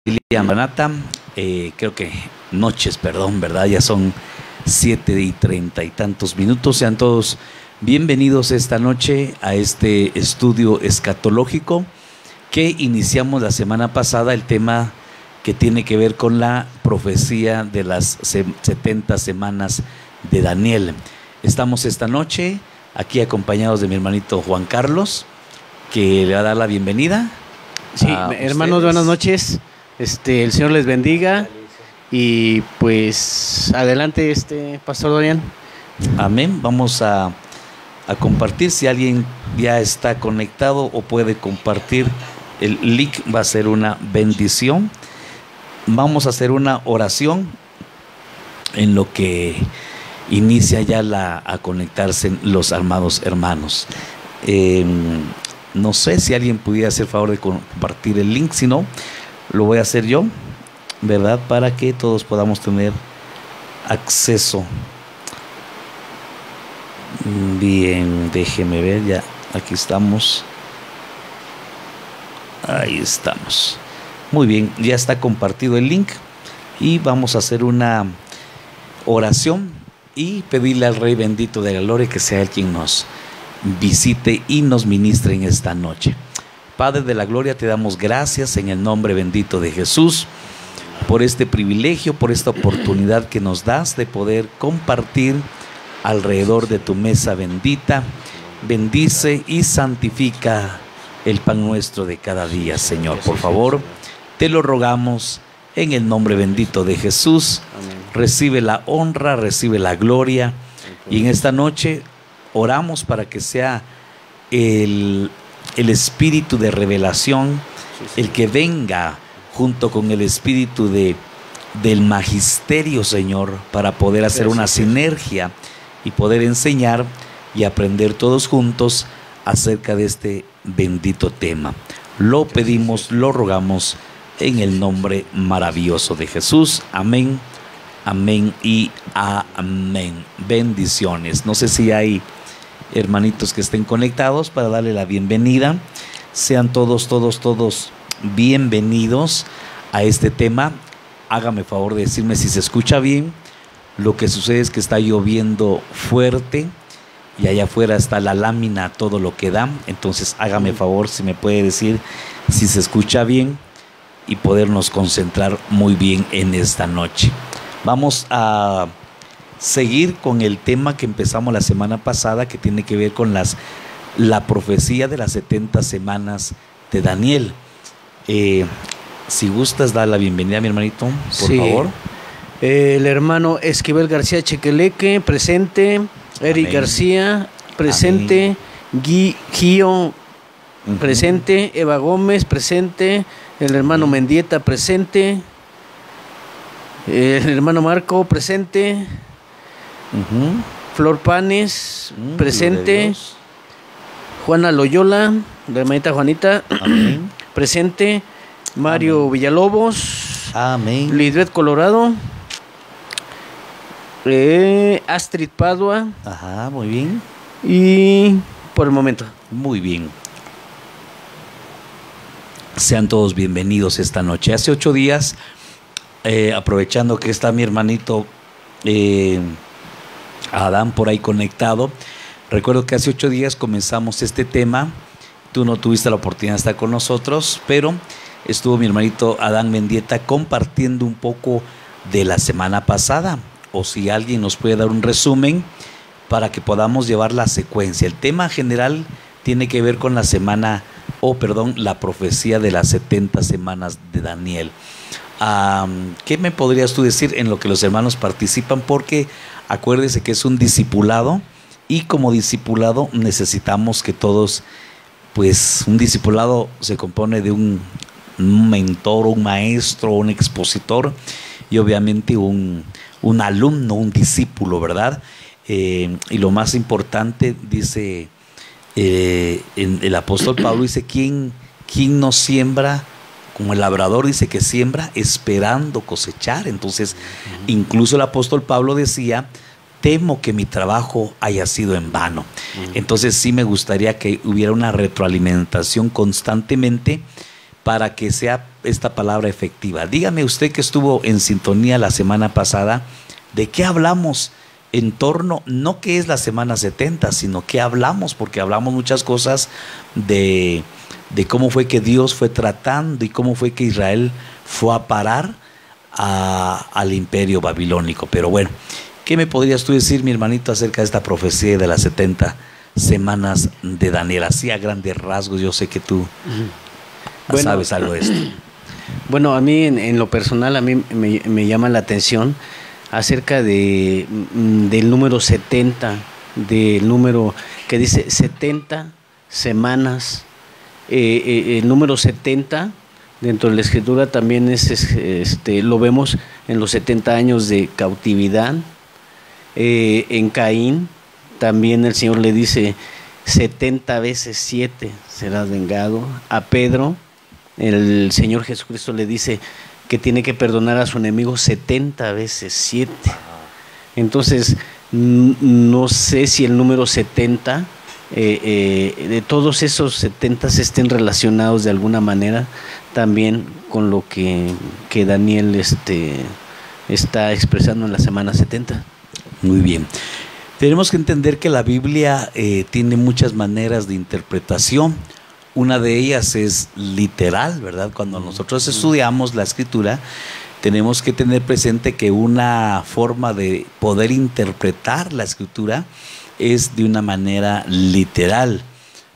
Maranata, creo que noches, perdón, ¿verdad? Ya son 7:30 y tantos minutos. Sean todos bienvenidos esta noche a este estudio escatológico que iniciamos la semana pasada, el tema que tiene que ver con la profecía de las 70 semanas de Daniel. Estamos esta noche aquí acompañados de mi hermanito Juan Carlos, que le va a dar la bienvenida. Sí, hermanos, buenas noches. El Señor les bendiga y pues adelante, Pastor Dorian. Amén. Vamos a compartir. Si alguien ya está conectado o puede compartir el link, va a ser una bendición. Vamos a hacer una oración en lo que inicia ya a conectarse los amados hermanos. No sé si alguien pudiera hacer favor de compartir el link, si no, lo voy a hacer yo, ¿verdad? Para que todos podamos tener acceso. Bien, déjeme ver, ya, aquí estamos. Ahí estamos. Muy bien, ya está compartido el link y vamos a hacer una oración y pedirle al Rey bendito de la gloria que sea Él quien nos visite y nos ministre en esta noche. Padre de la gloria, te damos gracias en el nombre bendito de Jesús por este privilegio, por esta oportunidad que nos das de poder compartir alrededor de tu mesa bendita. Bendice y santifica el pan nuestro de cada día, Señor. Por favor, te lo rogamos en el nombre bendito de Jesús. Amén. Recibe la honra, recibe la gloria. Y en esta noche oramos para que sea el espíritu de revelación, el que venga junto con el espíritu del magisterio, Señor, para poder hacer una sinergia y poder enseñar y aprender todos juntos acerca de este bendito tema. Lo pedimos, lo rogamos en el nombre maravilloso de Jesús. Amén, amén y amén. Bendiciones. No sé si hay hermanitos que estén conectados para darle la bienvenida. Sean todos bienvenidos a este tema. Hágame favor de decirme si se escucha bien. Lo que sucede es que está lloviendo fuerte y allá afuera está la lámina, todo lo que da. Entonces hágame favor si me puede decir si se escucha bien y podernos concentrar muy bien en esta noche. Vamos a seguir con el tema que empezamos la semana pasada, que tiene que ver con la profecía de las 70 semanas de Daniel. Si gustas, da la bienvenida a mi hermanito, por favor. El hermano Esquivel García Chequeleque, presente. Eric Amén. García, presente. Gio, presente. Eva Gómez, presente. El hermano Mendieta, presente. El hermano Marco, presente. Flor Panes, presente. Juana Loyola, la hermanita Juanita, presente. Mario Amén. Villalobos, Amén. Lidret Colorado, Astrid Padua. Ajá, muy bien. Y por el momento. Muy bien. Sean todos bienvenidos esta noche. Hace 8 días, aprovechando que está mi hermanito Adán por ahí conectado, recuerdo que hace 8 días comenzamos este tema. Tú no tuviste la oportunidad de estar con nosotros, pero estuvo mi hermanito Adán Mendieta compartiendo un poco de la semana pasada, o si alguien nos puede dar un resumen para que podamos llevar la secuencia. El tema general tiene que ver con la profecía de las 70 semanas de Daniel. ¿Qué me podrías tú decir en lo que los hermanos participan? Porque acuérdese que es un discipulado y como discipulado necesitamos que todos, pues un discipulado se compone de un mentor, un maestro, un expositor y obviamente un alumno, un discípulo, ¿verdad? Y lo más importante, dice el apóstol Pablo, dice, ¿quién no siembra? Como el labrador dice que siembra esperando cosechar. Entonces, incluso el apóstol Pablo decía, temo que mi trabajo haya sido en vano. Entonces sí me gustaría que hubiera una retroalimentación constantemente para que sea esta palabra efectiva. Dígame usted que estuvo en sintonía la semana pasada, ¿de qué hablamos en torno, no que es la semana 70, sino que hablamos? Porque hablamos muchas cosas de cómo fue que Dios fue tratando y cómo fue que Israel fue a parar al imperio babilónico. Pero bueno, ¿qué me podrías tú decir, mi hermanito, acerca de esta profecía de las 70 semanas de Daniel? Así a grandes rasgos, yo sé que tú sabes algo de esto. Bueno, a mí en lo personal, a mí me llama la atención acerca del número 70, del número que dice 70 semanas. El número 70 dentro de la Escritura también lo vemos en los 70 años de cautividad. En Caín también el Señor le dice 70 veces 7 serás vengado. A Pedro el Señor Jesucristo le dice que tiene que perdonar a su enemigo 70 veces 7. Entonces, no sé si el número 70, de todos esos 70 estén relacionados de alguna manera también con lo que Daniel está expresando en la semana 70. Muy bien. Tenemos que entender que la Biblia tiene muchas maneras de interpretación. Una de ellas es literal, ¿verdad? Cuando nosotros estudiamos la Escritura, tenemos que tener presente que una forma de poder interpretar la Escritura es de una manera literal,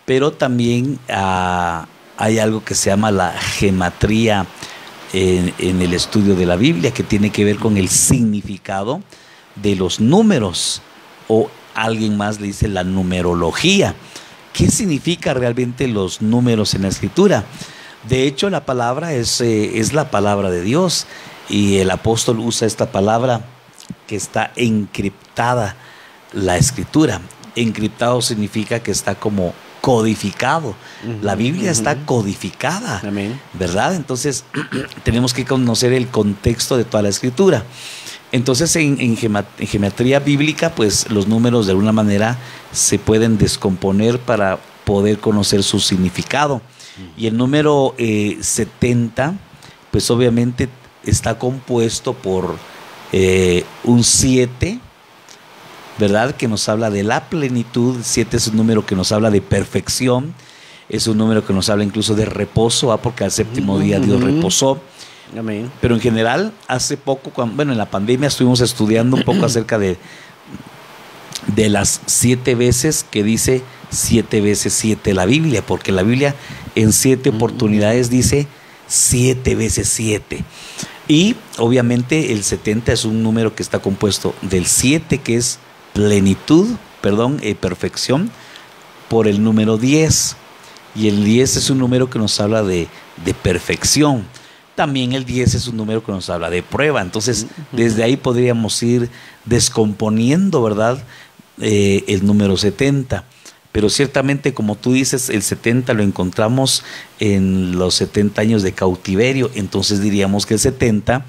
pero también hay algo que se llama la gematría en el estudio de la Biblia, que tiene que ver con el significado de los números, o alguien más le dice la numerología. ¿Qué significa realmente los números en la Escritura? De hecho, la palabra es la palabra de Dios, y el apóstol usa esta palabra que está encriptada, la Escritura. Encriptado significa que está como codificado. La Biblia está codificada, ¿verdad? Entonces, tenemos que conocer el contexto de toda la Escritura. Entonces, en geometría bíblica, pues los números de alguna manera se pueden descomponer para poder conocer su significado. Y el número 70, pues obviamente está compuesto por un 7, ¿verdad? Que nos habla de la plenitud. 7 es un número que nos habla de perfección. Es un número que nos habla incluso de reposo, porque al séptimo día Dios reposó. Amén. Pero en general, hace poco, en la pandemia estuvimos estudiando un poco acerca de las 7 veces que dice 7 veces 7 la Biblia, porque la Biblia en 7 oportunidades dice 7 veces 7. Y obviamente el 70 es un número que está compuesto del 7, que es perfección, por el número 10. Y el 10 es un número que nos habla de perfección. También el 10 es un número que nos habla de prueba. Entonces, desde ahí podríamos ir descomponiendo, ¿verdad?, el número 70. Pero ciertamente, como tú dices, el 70 lo encontramos en los 70 años de cautiverio. Entonces diríamos que el 70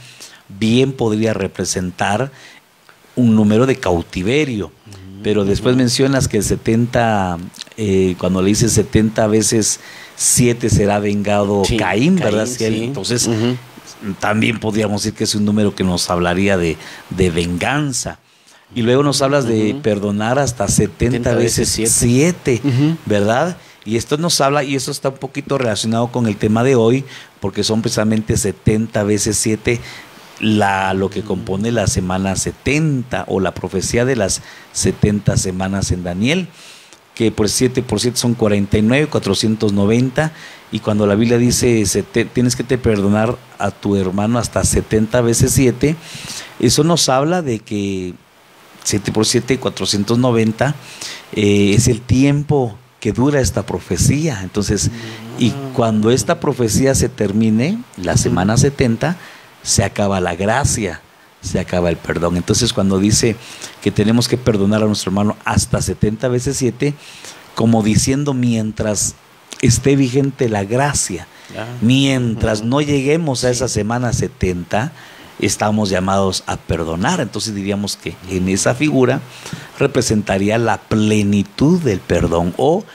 bien podría representar un número de cautiverio. Pero después mencionas que el 70, cuando le dices 70 veces 7 será vengado Caín, ¿verdad? Sí. Entonces, también podríamos decir que es un número que nos hablaría de venganza. Y luego nos hablas de perdonar hasta 70 veces 7, ¿verdad? Y esto nos habla, y eso está un poquito relacionado con el tema de hoy, porque son precisamente 70 veces 7 lo que compone la semana 70, o la profecía de las 70 semanas en Daniel, que por 7 son 49, 490, y cuando la Biblia dice tienes que perdonar a tu hermano hasta 70 veces 7, eso nos habla de que 7 por 7, 490, es el tiempo que dura esta profecía. Entonces, y cuando esta profecía se termine, la semana 70, se acaba la gracia, se acaba el perdón. Entonces, cuando dice que tenemos que perdonar a nuestro hermano hasta 70 veces 7, como diciendo, mientras esté vigente la gracia, mientras no lleguemos a esa semana 70, estamos llamados a perdonar. Entonces diríamos que en esa figura representaría la plenitud del perdón, o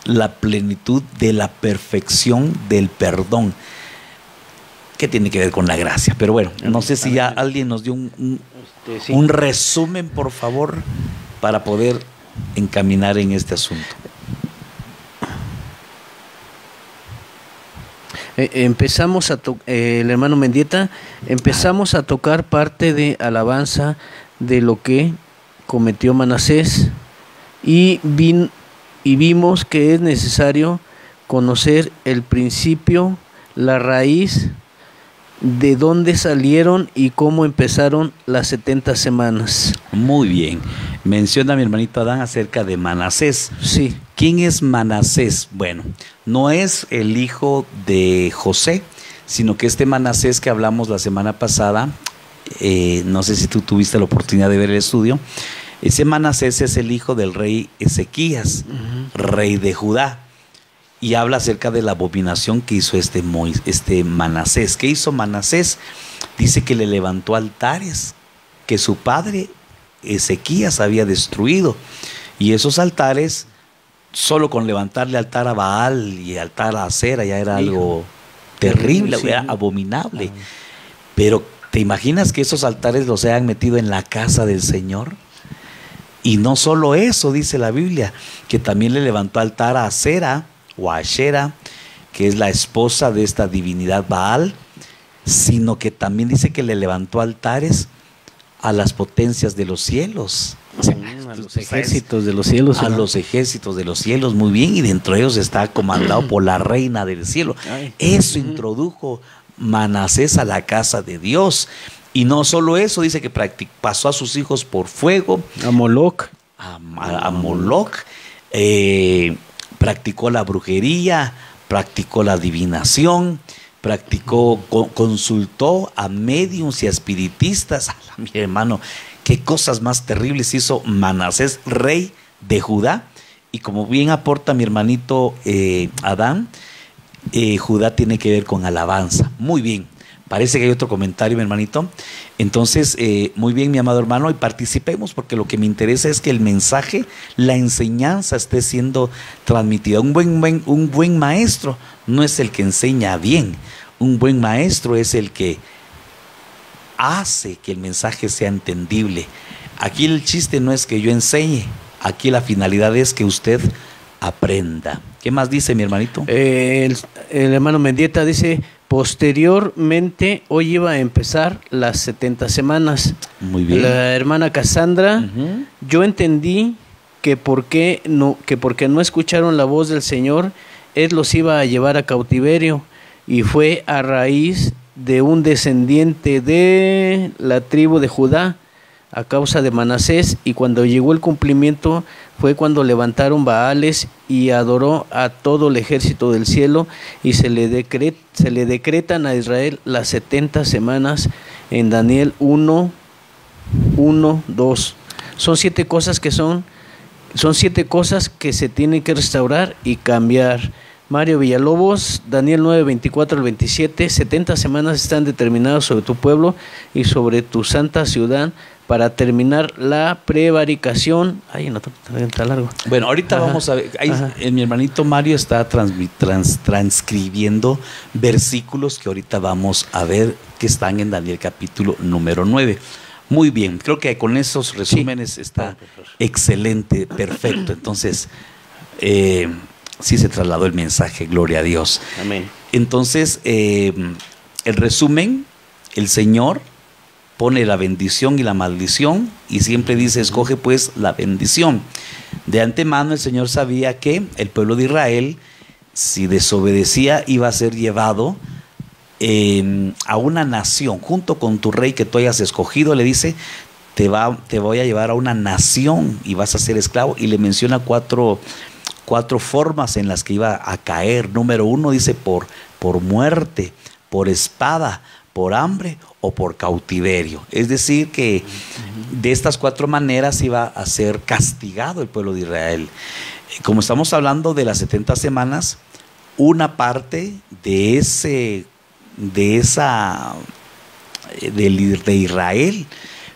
la plenitud de la perfección del perdón. ¿Qué tiene que ver con la gracia? Pero bueno, no sé si ya alguien nos dio un resumen, por favor, para poder encaminar en este asunto. Empezamos el hermano Mendieta, empezamos a tocar parte de alabanza de lo que cometió Manasés y vimos que es necesario conocer el principio, la raíz, de dónde salieron y cómo empezaron las 70 semanas. Muy bien. Menciona mi hermanito Adán acerca de Manasés. Sí. ¿Quién es Manasés? Bueno, no es el hijo de José, sino que este Manasés que hablamos la semana pasada, no sé si tú tuviste la oportunidad de ver el estudio, ese Manasés es el hijo del rey Ezequías, rey de Judá. Y habla acerca de la abominación que hizo este Manasés. ¿Qué hizo Manasés? Dice que le levantó altares que su padre Ezequías había destruido. Y esos altares, solo con levantarle altar a Baal y altar a Acera, ya era algo terrible, era abominable. Pero ¿te imaginas que esos altares los hayan metido en la casa del Señor? Y no solo eso, dice la Biblia, que también le levantó altar a Acera, o Ashera, que es la esposa de esta divinidad Baal, sino que también dice que le levantó altares a las potencias de los cielos. O sea, a los ejércitos de los cielos. A los ejércitos de los cielos, muy bien, y dentro de ellos está comandado por la reina del cielo. Eso introdujo Manasés a la casa de Dios. Y no solo eso, dice que pasó a sus hijos por fuego. A Moloc. A Moloc. Practicó la brujería, practicó la adivinación, consultó a médiums y a espiritistas. Mi hermano, qué cosas más terribles hizo Manasés, rey de Judá. Y como bien aporta mi hermanito Adán, Judá tiene que ver con alabanza. Muy bien. Parece que hay otro comentario, mi hermanito. Entonces, muy bien, mi amado hermano, y participemos, porque lo que me interesa es que el mensaje, la enseñanza esté siendo transmitida. Un buen maestro no es el que enseña bien. Un buen maestro es el que hace que el mensaje sea entendible. Aquí el chiste no es que yo enseñe, aquí la finalidad es que usted aprenda. ¿Qué más dice mi hermanito? El hermano Mendieta dice: posteriormente, hoy iba a empezar las 70 semanas. Muy bien. La hermana Cassandra, yo entendí que porque no escucharon la voz del Señor, Él los iba a llevar a cautiverio, y fue a raíz de un descendiente de la tribu de Judá, a causa de Manasés, y cuando llegó el cumplimiento fue cuando levantaron Baales y adoró a todo el ejército del cielo, y se le decretan a Israel las 70 semanas en Daniel 1, 2. Son 7 cosas que se tienen que restaurar y cambiar. Mario Villalobos, Daniel 9, 24 al 27, 70 semanas están determinadas sobre tu pueblo y sobre tu santa ciudad, para terminar la prevaricación. Ay, no, está largo. Bueno, ahorita vamos a ver. Mi hermanito Mario está transcribiendo versículos que ahorita vamos a ver que están en Daniel capítulo número 9. Muy bien, creo que con esos resúmenes está excelente, perfecto. Entonces, sí se trasladó el mensaje, gloria a Dios. Amén. Entonces, el resumen, el Señor pone la bendición y la maldición, y siempre dice: escoge pues la bendición. De antemano el Señor sabía que el pueblo de Israel, si desobedecía, iba a ser llevado a una nación, junto con tu rey que tú hayas escogido. Le dice: te voy a llevar a una nación y vas a ser esclavo, y le menciona cuatro formas en las que iba a caer. Número 1, dice por muerte, por espada, por hambre o por cautiverio. Es decir, que de estas 4 maneras iba a ser castigado el pueblo de Israel. Como estamos hablando de las 70 semanas, una parte de Israel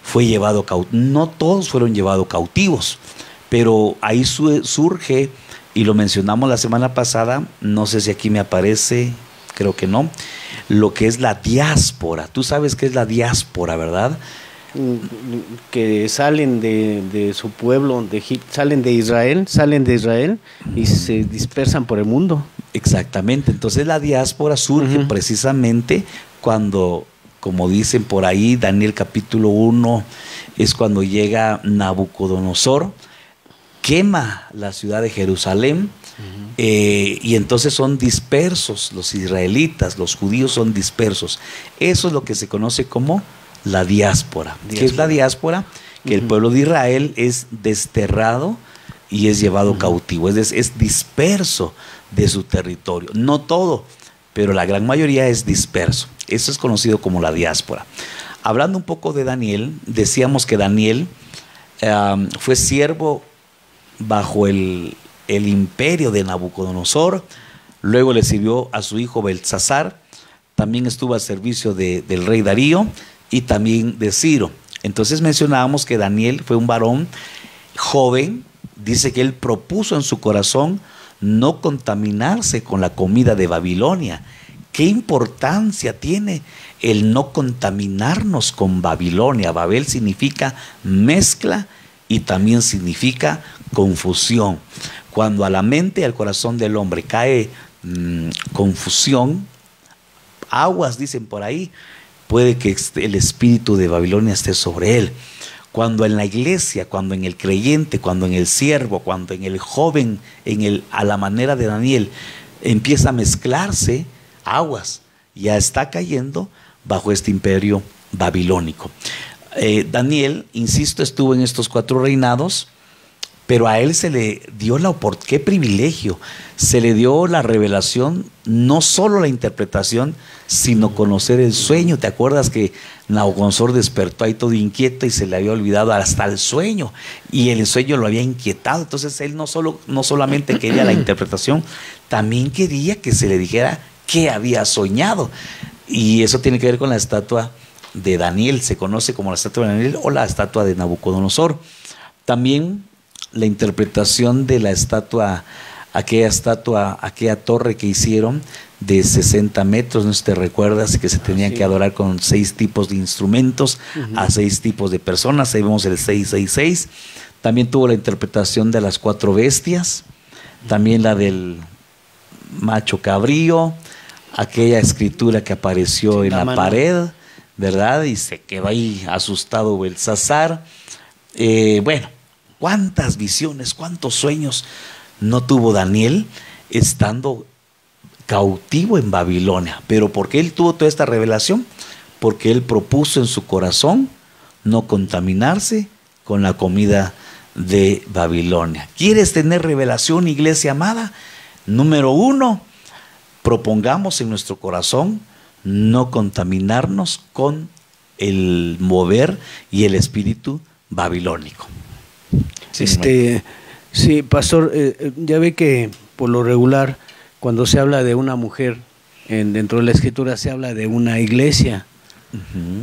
fue llevado cautivo. No todos fueron llevados cautivos, pero ahí surge y lo mencionamos la semana pasada, no sé si aquí me aparece, creo que no, lo que es la diáspora. Tú sabes qué es la diáspora, ¿verdad? Que salen de su pueblo, de Egipto, salen de Israel y se dispersan por el mundo. Exactamente, entonces la diáspora surge precisamente cuando, como dicen por ahí, Daniel capítulo 1, es cuando llega Nabucodonosor, quema la ciudad de Jerusalén, y entonces son dispersos los israelitas, los judíos son dispersos. Eso es lo que se conoce como la diáspora. ¿Qué es la diáspora? Que el pueblo de Israel es desterrado y es llevado cautivo, es disperso de su territorio. No todo, pero la gran mayoría es disperso. Eso es conocido como la diáspora. Hablando un poco de Daniel, decíamos que Daniel fue siervo bajo el imperio de Nabucodonosor, luego le sirvió a su hijo Belsasar, también estuvo al servicio del rey Darío y también de Ciro. Entonces mencionábamos que Daniel fue un varón joven, dice que él propuso en su corazón no contaminarse con la comida de Babilonia. ¿Qué importancia tiene el no contaminarnos con Babilonia? Babel significa mezcla y también significa confusión. Cuando a la mente y al corazón del hombre cae confusión, aguas dicen por ahí, puede que el espíritu de Babilonia esté sobre él. Cuando en la iglesia, cuando en el creyente, cuando en el siervo, cuando en el joven, a la manera de Daniel, empieza a mezclarse, aguas, ya está cayendo bajo este imperio babilónico. Daniel, insisto, estuvo en estos 4 reinados, pero a él se le dio qué privilegio, se le dio la revelación, no solo la interpretación, sino conocer el sueño. ¿Te acuerdas que Nabucodonosor despertó ahí todo inquieto y se le había olvidado hasta el sueño? Y el sueño lo había inquietado. Entonces él no solamente quería la interpretación, también quería que se le dijera qué había soñado. Y eso tiene que ver con la estatua de Daniel, se conoce como la estatua de Daniel o la estatua de Nabucodonosor. También la interpretación de la estatua, aquella torre que hicieron de 60 metros, no sé si te recuerdas, que se tenía que adorar con 6 tipos de instrumentos a 6 tipos de personas. Ahí vemos el 666. También tuvo la interpretación de las 4 bestias, también la del macho cabrío, aquella escritura que apareció en la pared, ¿verdad? Y se quedó ahí asustado Belsasar. Bueno, cuántas visiones, cuántos sueños no tuvo Daniel estando cautivo en Babilonia. Pero ¿por qué él tuvo toda esta revelación? Porque él propuso en su corazón no contaminarse con la comida de Babilonia. ¿Quieres tener revelación, iglesia amada? Número 1, propongamos en nuestro corazón no contaminarnos con el mover y el espíritu babilónico. Sí, pastor, ya ve que por lo regular cuando se habla de una mujer dentro de la escritura se habla de una iglesia.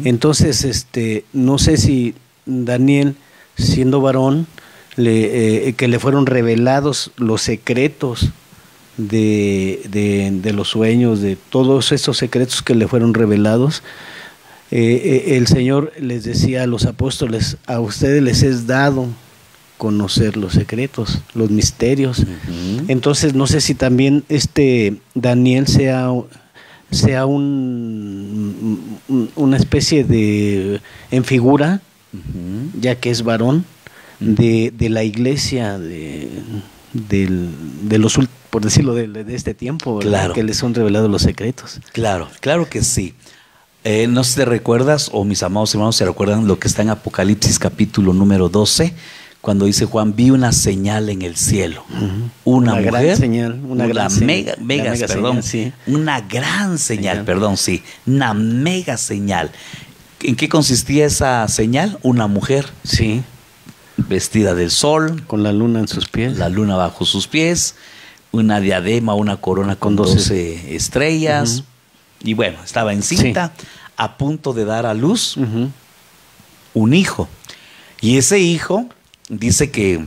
Entonces, no sé si Daniel, siendo varón, que le fueron revelados los secretos de los sueños, de todos esos secretos que le fueron revelados. El Señor les decía a los apóstoles: a ustedes les es dado conocer los secretos, los misterios. Entonces no sé si también Daniel sea una especie de en figura, ya que es varón, de la iglesia de los, por decirlo, de este tiempo, claro, que les son revelados los secretos. Claro, claro que sí. No sé si te recuerdas, o mis amados hermanos se recuerdan lo que está en Apocalipsis capítulo número 12, cuando dice Juan: vi una señal en el cielo, una mujer, gran señal, una gran mega señal. ¿En qué consistía esa señal? Una mujer, sí, vestida del sol, con la luna en sus pies, la luna bajo sus pies, una diadema, una corona con 12 estrellas, y bueno, estaba encinta, a punto de dar a luz un hijo. Y ese hijo dice que,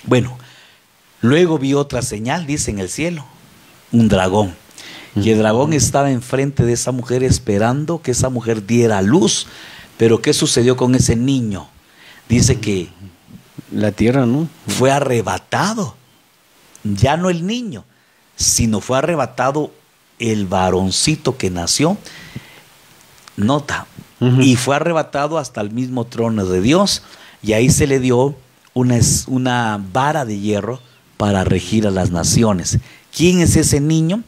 bueno, Luego vi otra señal, dice, en el cielo, un dragón. Y el dragón estaba enfrente de esa mujer esperando que esa mujer diera luz. Pero ¿qué sucedió con ese niño? Dice que la tierra, ¿no? Fue arrebatado. Ya no el niño, sino fue arrebatado el varoncito que nació. Nota. Y fue arrebatado hasta el mismo trono de Dios. Y ahí se le dio una vara de hierro para regir a las naciones. ¿Quién es ese niño?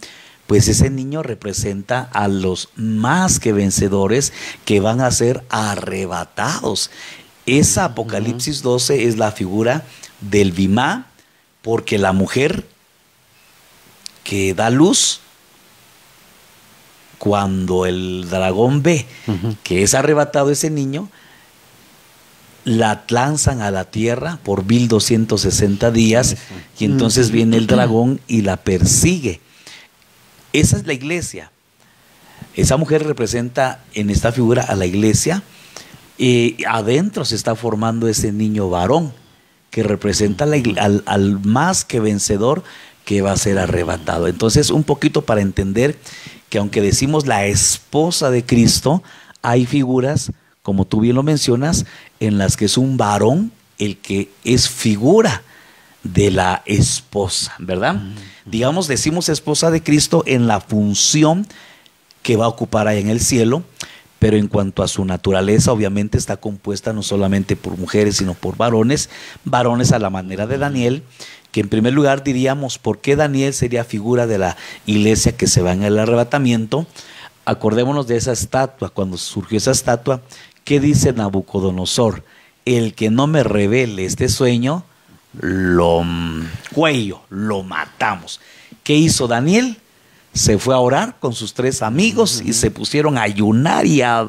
Pues ese niño representa a los más que vencedores que van a ser arrebatados. Esa Apocalipsis 12 es la figura del Bimá, porque la mujer que da luz, cuando el dragón ve que es arrebatado ese niño, la lanzan a la tierra por 1260 días y entonces viene el dragón y la persigue. Esa es la iglesia. Esa mujer representa en esta figura a la iglesia. Adentro se está formando ese niño varón que representa al más que vencedor que va a ser arrebatado. Entonces, un poquito para entender que aunque decimos la esposa de Cristo, hay figuras, como tú bien lo mencionas, en las que es un varón el que es figura de la esposa, ¿verdad? Digamos, decimos esposa de Cristo en la función que va a ocupar ahí en el cielo, pero en cuanto a su naturaleza, obviamente está compuesta no solamente por mujeres, sino por varones a la manera de Daniel, que en primer lugar diríamos, ¿por qué Daniel sería figura de la iglesia que se va en el arrebatamiento? Acordémonos de esa estatua, cuando surgió esa estatua, ¿qué dice Nabucodonosor? El que no me revele este sueño, lo matamos. ¿Qué hizo Daniel? Se fue a orar con sus 3 amigos y se pusieron a ayunar y a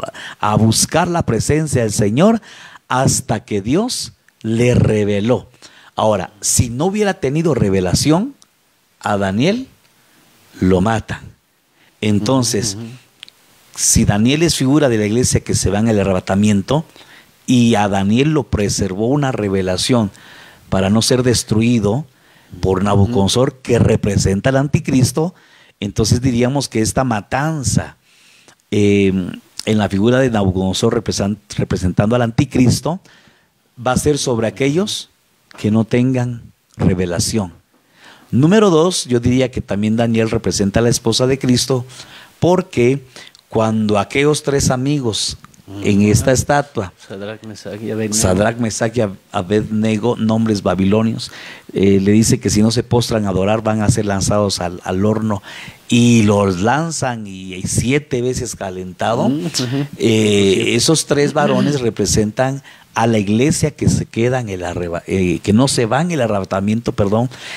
buscar la presencia del Señor hasta que Dios le reveló. Ahora, si no hubiera tenido revelación, a Daniel lo matan. Entonces, si Daniel es figura de la iglesia que se va en el arrebatamiento y a Daniel lo preservó una revelación para no ser destruido por Nabucodonosor, que representa al anticristo, entonces diríamos que esta matanza en la figura de Nabucodonosor representando al anticristo va a ser sobre aquellos que no tengan revelación. Número 2, yo diría que también Daniel representa a la esposa de Cristo, porque cuando aquellos 3 amigos en esta estatua, Sadrach, Mesach y Abednego, nombres babilonios, le dice que si no se postran a adorar van a ser lanzados al horno, y los lanzan y 7 veces calentado. Esos 3 varones representan a la iglesia que se queda en el que no se va en el arrebatamiento,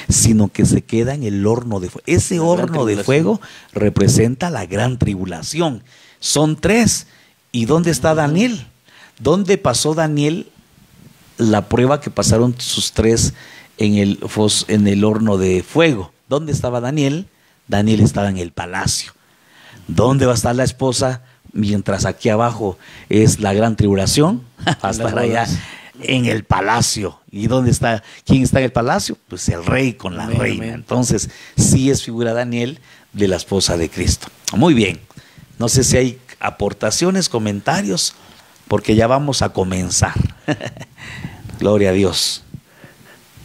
sino que se queda en el horno de fuego. Ese horno de fuego representa la gran tribulación. Son 3. ¿Y dónde está Daniel? ¿Dónde pasó Daniel la prueba que pasaron sus 3 en el horno de fuego? ¿Dónde estaba Daniel? Daniel estaba en el palacio. ¿Dónde va a estar la esposa? Mientras aquí abajo es la gran tribulación, va a estar allá en el palacio. ¿Y dónde está? ¿Quién está en el palacio? Pues el rey con la reina. Entonces, sí es figura Daniel de la esposa de Cristo. Muy bien. No sé si hay aportaciones, comentarios, porque ya vamos a comenzar. Gloria a Dios.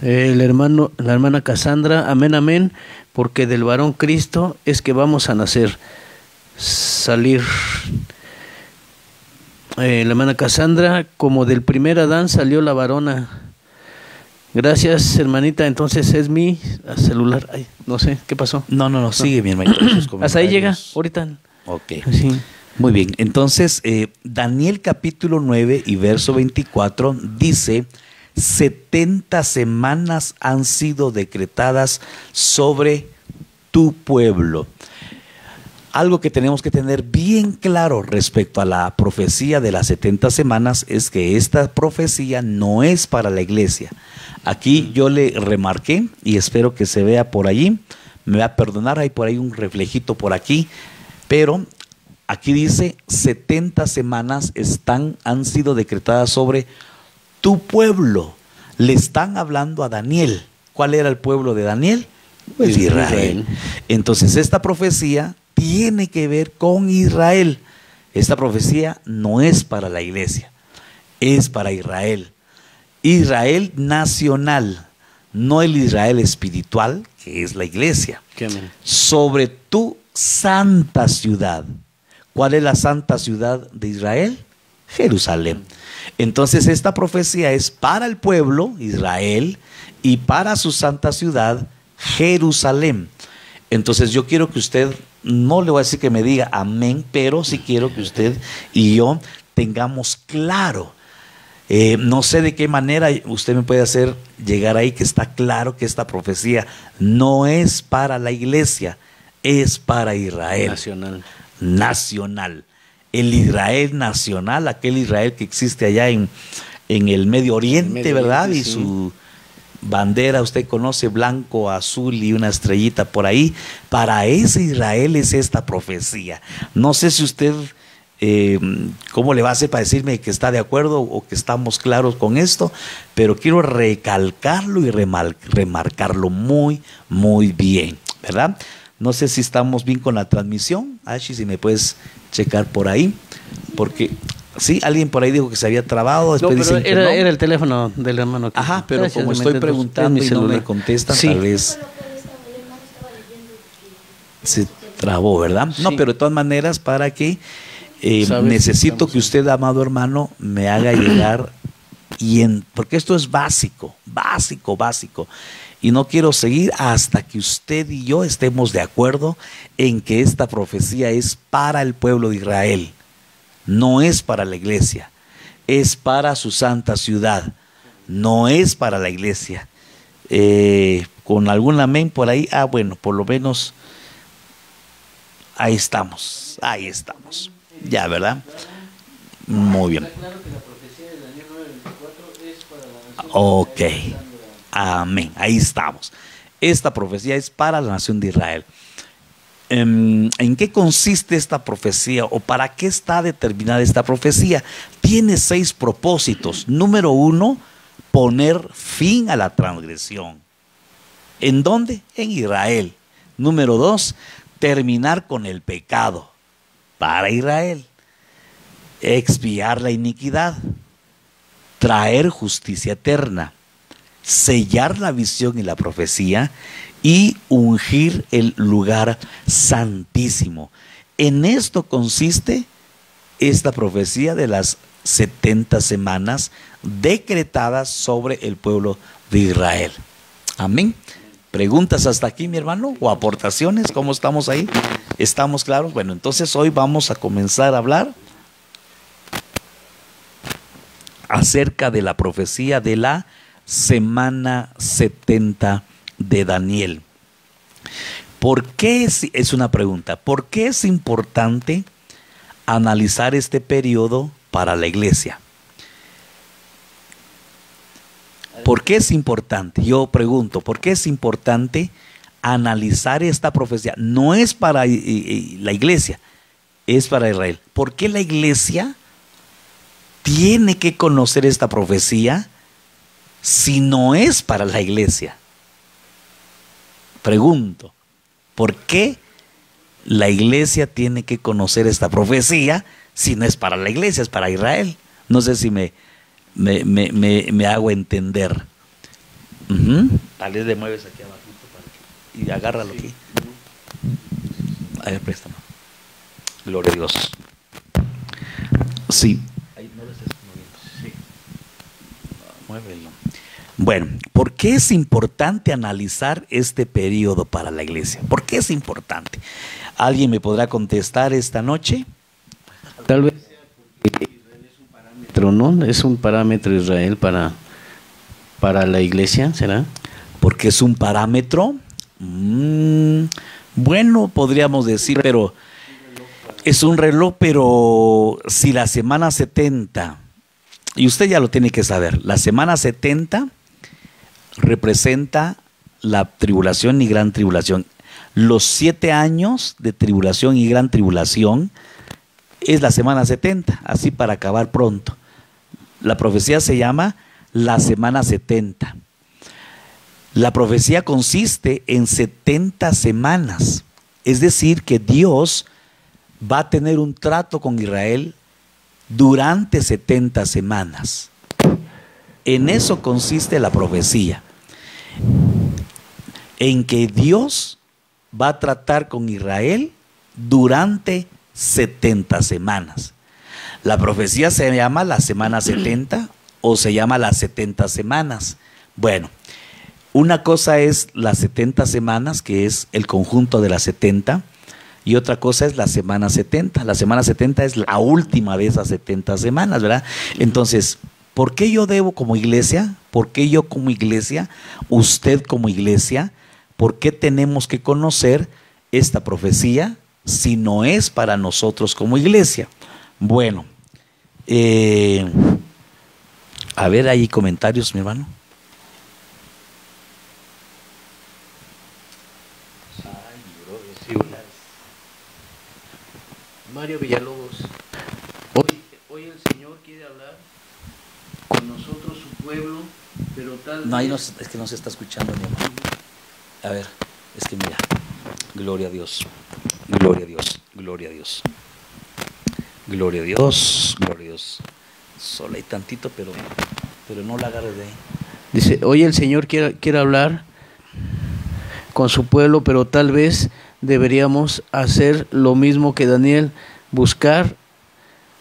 La hermana Cassandra, amén, porque del varón Cristo es que vamos a nacer. Salir. La hermana Cassandra, como del primer Adán salió la varona. Gracias, hermanita. Entonces es mi celular. Ay, no sé, ¿qué pasó? No, sigue mi hermanito. Hasta ahí llega, ahorita. Ok. Sí. Muy bien. Entonces, Daniel capítulo 9 y verso 24 dice: 70 semanas han sido decretadas sobre tu pueblo. Algo que tenemos que tener bien claro respecto a la profecía de las 70 semanas es que esta profecía no es para la iglesia. Aquí yo le remarqué y espero que se vea por allí. Me va a perdonar, hay por ahí un reflejito por aquí, pero aquí dice 70 semanas han sido decretadas sobre tu pueblo. Le están hablando a Daniel. ¿Cuál era el pueblo de Daniel? Pues Israel. Entonces esta profecía tiene que ver con Israel. Esta profecía no es para la iglesia, es para Israel. Israel nacional, no el Israel espiritual, que es la iglesia. Sobre tu santa ciudad. ¿Cuál es la santa ciudad de Israel? Jerusalén. Entonces esta profecía es para el pueblo, Israel, y para su santa ciudad, Jerusalén. Entonces yo quiero que usted, no le voy a decir que me diga amén, pero sí quiero que usted y yo tengamos claro. No sé de qué manera usted me puede hacer llegar ahí que está claro que esta profecía no es para la iglesia, es para Israel. Nacional. El Israel nacional, aquel Israel que existe allá en el Medio Oriente, ¿verdad? Y sí, su bandera, usted conoce, blanco, azul y una estrellita por ahí. Para ese Israel es esta profecía. No sé si usted, ¿cómo le va a hacer para decirme que está de acuerdo o que estamos claros con esto? Pero quiero recalcarlo y remarcarlo muy, muy bien, ¿verdad? No sé si estamos bien con la transmisión. Ashi, si me puedes checar por ahí. Porque, sí, alguien por ahí dijo que se había trabado. Después no, pero dicen que no. era el teléfono del hermano. Ajá, pero gracias, como estoy preguntando y no me contestan, sí, tal vez se trabó, ¿verdad? Sí. No, pero de todas maneras, para que necesito que usted, amado hermano, me haga llegar, porque esto es básico. Y no quiero seguir hasta que usted y yo estemos de acuerdo en que esta profecía es para el pueblo de Israel. No es para la iglesia, es para su santa ciudad. No es para la iglesia. Con algún amén por ahí, bueno, por lo menos ahí estamos. Ya, ¿verdad? Muy bien. Ok. Amén, ahí estamos. Esta profecía es para la nación de Israel. ¿En qué consiste esta profecía o para qué está determinada esta profecía? Tiene 6 propósitos. Número 1, poner fin a la transgresión. ¿En dónde? En Israel. Número 2, terminar con el pecado para Israel. Expiar la iniquidad. Traer justicia eterna. Sellar la visión y la profecía y ungir el lugar santísimo. En esto consiste esta profecía de las 70 semanas decretadas sobre el pueblo de Israel. Amén. ¿Preguntas hasta aquí, mi hermano? ¿O aportaciones? ¿Cómo estamos ahí? ¿Estamos claros? Bueno, entonces hoy vamos a comenzar a hablar acerca de la profecía de la semana 70 de Daniel. ¿Por qué es una pregunta? ¿Por qué es importante analizar este periodo para la iglesia? ¿Por qué es importante? Yo pregunto, ¿por qué es importante analizar esta profecía? No es para la iglesia, es para Israel. ¿Por qué la iglesia tiene que conocer esta profecía si no es para la iglesia? Pregunto, ¿por qué la iglesia tiene que conocer esta profecía si no es para la iglesia, es para Israel? No sé si me hago entender. Tal vez le mueves aquí abajo y agárralo aquí. A ver, préstame. Gloria a Dios. Sí. Ahí no lo estés moviendo. Sí. Muévelo. Bueno, ¿por qué es importante analizar este periodo para la iglesia? ¿Por qué es importante? ¿Alguien me podrá contestar esta noche? Tal vez sea porque Israel es un parámetro, ¿no? Es un parámetro Israel para la iglesia, ¿será? ¿Porque es un parámetro? Bueno, podríamos decir, pero es un reloj, pero si la semana 70, y usted ya lo tiene que saber, la semana 70 representa la tribulación y gran tribulación. Los 7 años de tribulación y gran tribulación es la semana 70, así para acabar pronto. La profecía se llama la semana 70. La profecía consiste en 70 semanas. Es decir, que Dios va a tener un trato con Israel durante 70 semanas. En eso consiste la profecía. En que Dios va a tratar con Israel durante 70 semanas. La profecía se llama la semana 70 o se llama las 70 semanas. Bueno, una cosa es las 70 semanas, que es el conjunto de las 70, y otra cosa es la semana 70. La semana 70 es la última de esas 70 semanas, ¿verdad? Entonces, ¿por qué yo debo como iglesia? ¿Por qué yo como iglesia? ¿Usted como iglesia? ¿Por qué tenemos que conocer esta profecía si no es para nosotros como iglesia? Bueno, a ver, hay comentarios, mi hermano. Mario Villalobos, hoy el Señor quiere hablar con nosotros, su pueblo, pero tal No, ahí vez... es que no se está escuchando, mi hermano. A ver, es que mira, gloria a Dios, gloria a Dios, gloria a Dios, gloria a Dios, gloria a Dios. Solo hay tantito, pero no la agarres de ahí. Dice, hoy el Señor quiere hablar con su pueblo, pero tal vez deberíamos hacer lo mismo que Daniel, buscar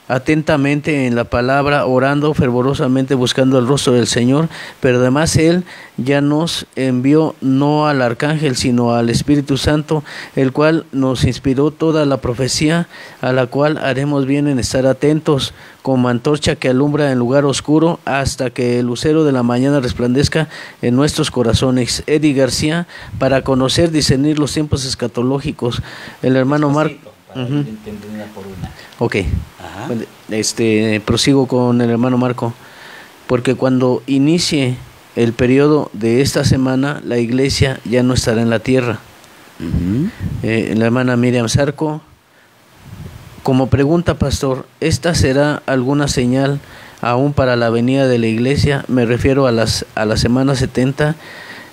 atentamente en la palabra, orando fervorosamente, buscando el rostro del Señor, pero además Él ya nos envió no al arcángel, sino al Espíritu Santo, el cual nos inspiró toda la profecía, a la cual haremos bien en estar atentos, como antorcha que alumbra en lugar oscuro, hasta que el lucero de la mañana resplandezca en nuestros corazones. Eddie García, para conocer, discernir los tiempos escatológicos. El hermano Marco. Para ir entendiendo una por una. Ok. Ajá. Prosigo con el hermano Marco, porque cuando inicie el periodo de esta semana, la iglesia ya no estará en la tierra. La hermana Miriam Zarco, como pregunta, pastor, ¿esta será alguna señal aún para la venida de la iglesia? Me refiero a la semana 70,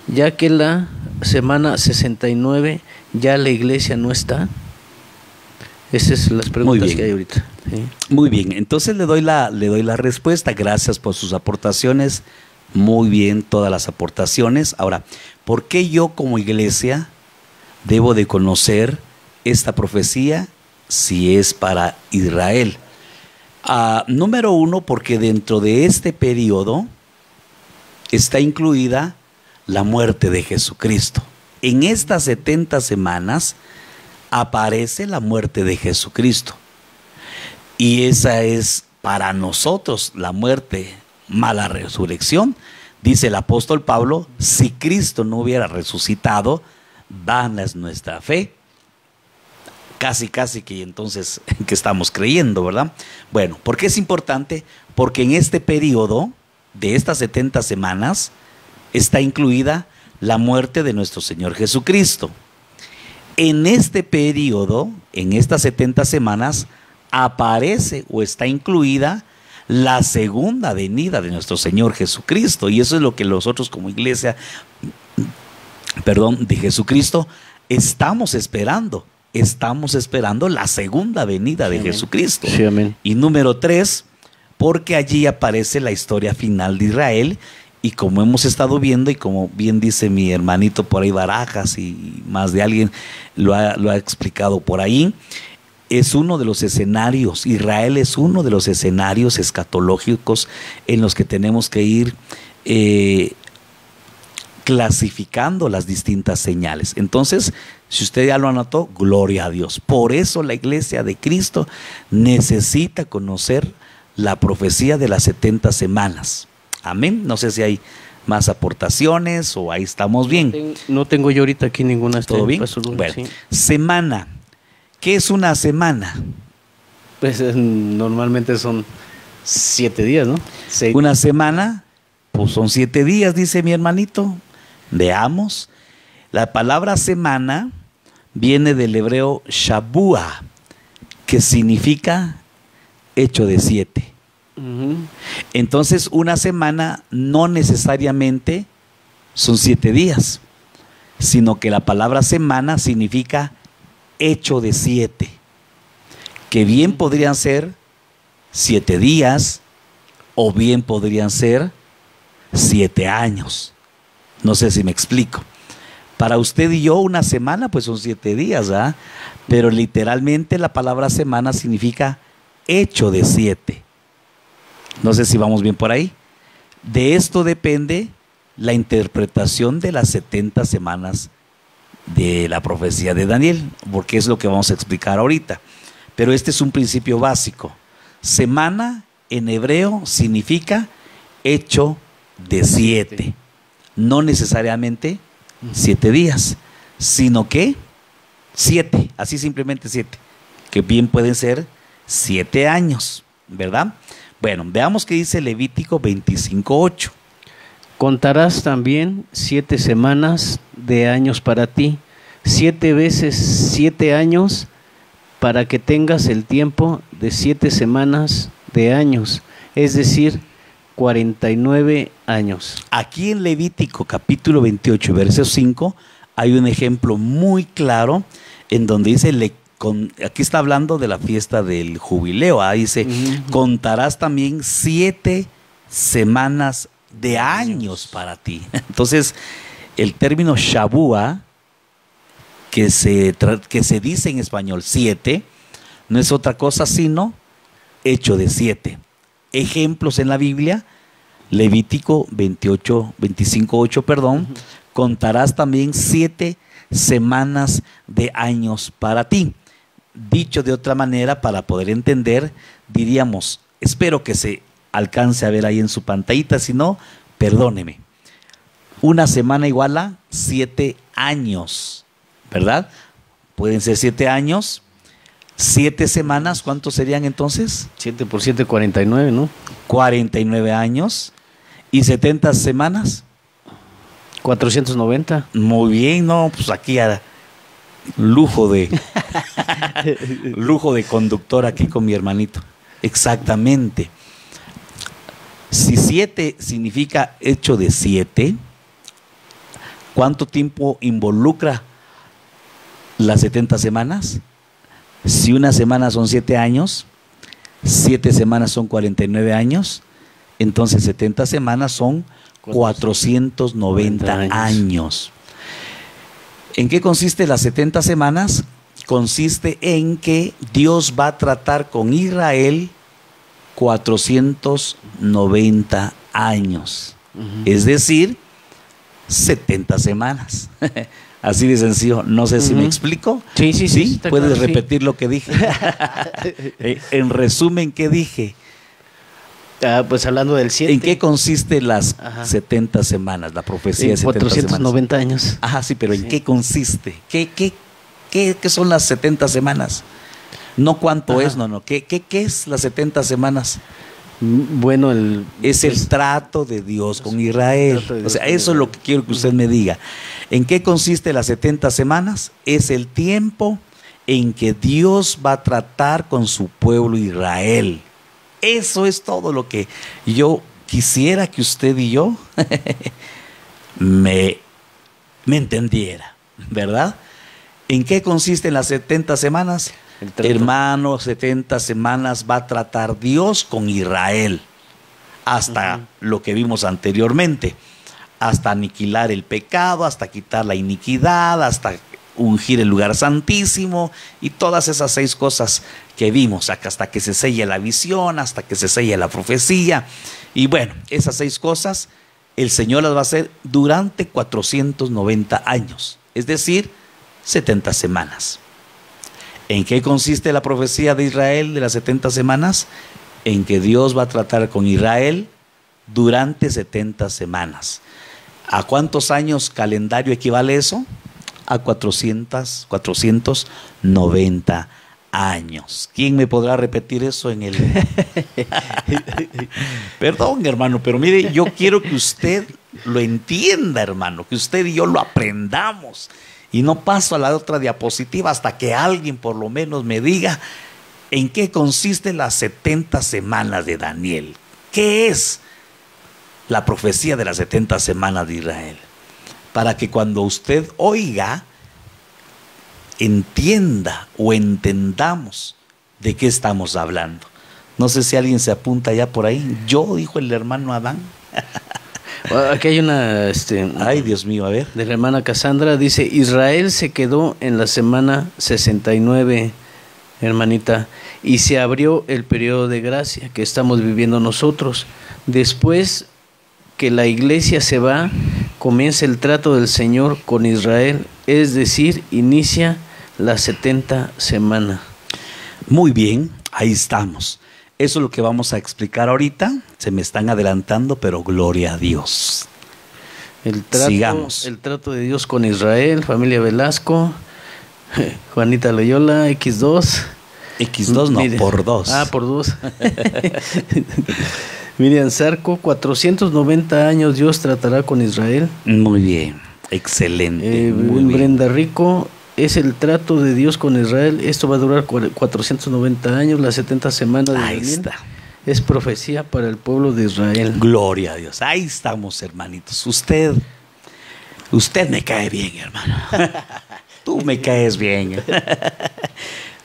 ya que la semana 69 ya la iglesia no está. Esas son las preguntas que hay ahorita. ¿Sí? Muy bien, entonces le doy la respuesta. Gracias por sus aportaciones. Muy bien, todas las aportaciones. Ahora, ¿por qué yo como iglesia debo de conocer esta profecía si es para Israel? Número uno, porque dentro de este periodo está incluida la muerte de Jesucristo. En estas 70 semanas aparece la muerte de Jesucristo. Y esa es para nosotros la muerte, mala resurrección. Dice el apóstol Pablo, si Cristo no hubiera resucitado, vana es nuestra fe. Casi que entonces, ¿qué estamos creyendo, verdad? Bueno, ¿por qué es importante? Porque en este periodo de estas 70 semanas está incluida la muerte de nuestro Señor Jesucristo. En este periodo, en estas 70 semanas, aparece o está incluida la segunda venida de nuestro Señor Jesucristo. Y eso es lo que nosotros como iglesia, de Jesucristo, estamos esperando. Estamos esperando la segunda venida de Jesucristo. Sí, amén. Y número 3, porque allí aparece la historia final de Israel. Y como hemos estado viendo, y como bien dice mi hermanito por ahí Barajas, y más de alguien lo ha explicado por ahí, es uno de los escenarios, Israel es uno de los escenarios escatológicos en los que tenemos que ir clasificando las distintas señales. Entonces, si usted ya lo anotó, gloria a Dios. Por eso la iglesia de Cristo necesita conocer la profecía de las 70 semanas. Amén. No sé si hay más aportaciones o ahí estamos bien. No tengo yo ahorita aquí ninguna. ¿Todo bien? Bueno, sí. Semana. ¿Qué es una semana? Pues normalmente son 7 días, ¿no? 6. Una semana, pues son 7 días, dice mi hermanito. Veamos. La palabra semana viene del hebreo shabua, que significa hecho de 7. Entonces una semana no necesariamente son 7 días, sino que la palabra semana significa hecho de 7, que bien podrían ser 7 días o bien podrían ser 7 años. No sé si me explico. Para usted y yo una semana pues son 7 días, ¿verdad? Pero literalmente la palabra semana significa hecho de 7. No sé si vamos bien por ahí. De esto depende la interpretación de las 70 semanas de la profecía de Daniel, porque es lo que vamos a explicar ahorita. Pero este es un principio básico. Semana en hebreo significa hecho de 7. No necesariamente 7 días, sino que 7, así simplemente 7, que bien pueden ser 7 años, ¿verdad? Bueno, veamos qué dice Levítico 25:8. Contarás también 7 semanas de años para ti, 7 veces 7 años, para que tengas el tiempo de 7 semanas de años, es decir, 49 años. Aquí en Levítico capítulo 28, verso 5, hay un ejemplo muy claro en donde dice, aquí está hablando de la fiesta del jubileo, dice, contarás también 7 semanas de años para ti. Entonces, el término Shabua, que se dice en español 7, no es otra cosa sino hecho de 7. Ejemplos en la Biblia, Levítico 25:8, contarás también 7 semanas de años para ti. Dicho de otra manera, para poder entender, diríamos, espero que se alcance a ver ahí en su pantallita, si no, perdóneme. Una semana igual a 7 años, ¿verdad? Pueden ser 7 años, 7 semanas, ¿cuántos serían entonces? 7 por 7, 49, ¿no? 49 años. ¿Y 70 semanas? 490. Muy bien, no, pues aquí a lujo de lujo de conductor aquí con mi hermanito. Exactamente. Si 7 significa hecho de 7, ¿cuánto tiempo involucra las 70 semanas? Si una semana son 7 años, 7 semanas son 49 años, entonces 70 semanas son 490 años. ¿En qué consiste las 70 semanas? Consiste en que Dios va a tratar con Israel 490 años. Es decir, 70 semanas. Así de sencillo. No sé si me explico. Sí. ¿Puedes claro, repetir lo que dije? En resumen, ¿qué dije? Pues hablando del 7. ¿En qué consiste las 70 semanas, la profecía de 70 490 semanas? años. Ajá, sí, pero ¿en qué consiste? ¿Qué son las 70 semanas? No cuánto es, no. ¿Qué es las 70 semanas? Bueno, es el trato de Dios con Israel. O sea, eso es lo que quiero que usted me diga. ¿En qué consiste las 70 semanas? Es el tiempo en que Dios va a tratar con su pueblo Israel. Eso es todo lo que yo quisiera que usted y yo me entendiera, ¿verdad? ¿En qué consisten las 70 semanas? Hermano, 70 semanas va a tratar Dios con Israel hasta lo que vimos anteriormente, hasta aniquilar el pecado, hasta quitar la iniquidad, hasta ungir el lugar santísimo y todas esas 6 cosas que vimos, hasta que se selle la visión, hasta que se selle la profecía. Y bueno, esas 6 cosas el Señor las va a hacer durante 490 años, es decir, 70 semanas. ¿En qué consiste la profecía de Israel de las 70 semanas? En que Dios va a tratar con Israel durante 70 semanas. ¿A cuántos años calendario equivale eso? A 490 años. ¿Quién me podrá repetir eso en el...? Perdón, hermano, pero mire, yo quiero que usted lo entienda, hermano, que usted y yo lo aprendamos. Y no paso a la otra diapositiva hasta que alguien por lo menos me diga en qué consiste las 70 semanas de Daniel. ¿Qué es la profecía de las 70 semanas de Israel? para que cuando usted oiga, entienda o entendamos de qué estamos hablando. No sé si alguien se apunta ya por ahí. Yo, dijo el hermano Adán. Aquí hay una... Ay, Dios mío, a ver. De la hermana Cassandra, dice, Israel se quedó en la semana 69, hermanita, y se abrió el periodo de gracia que estamos viviendo nosotros. Después que la iglesia se va, comienza el trato del Señor con Israel, es decir, inicia la 70 semana. Muy bien, ahí estamos. Eso es lo que vamos a explicar ahorita. Se me están adelantando, pero gloria a Dios. Sigamos. El trato de Dios con Israel, familia Velasco, Juanita Loyola, X2. X2 no, Mire, por 2. Ah, por 2. Miriam Zarco, 490 años Dios tratará con Israel. Muy bien, excelente. Muy bien. Brenda Rico, es el trato de Dios con Israel. Esto va a durar 490 años, las 70 semanas de Ahí Daniel. está. Es profecía para el pueblo de Israel. Gloria a Dios. Ahí estamos, hermanitos. Usted me cae bien, hermano. Tú me caes bien.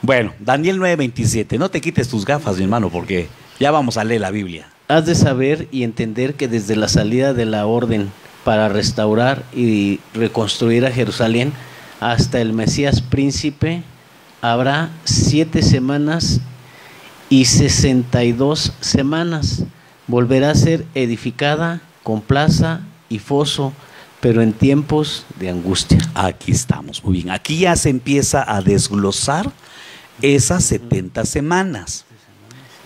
Bueno, Daniel 9:27. No te quites tus gafas, mi hermano, porque ya vamos a leer la Biblia. Has de saber y entender que desde la salida de la orden para restaurar y reconstruir a Jerusalén hasta el Mesías príncipe habrá 7 semanas y 62 semanas. Volverá a ser edificada con plaza y foso, pero en tiempos de angustia. Aquí estamos, muy bien. Aquí ya se empieza a desglosar esas 70 semanas.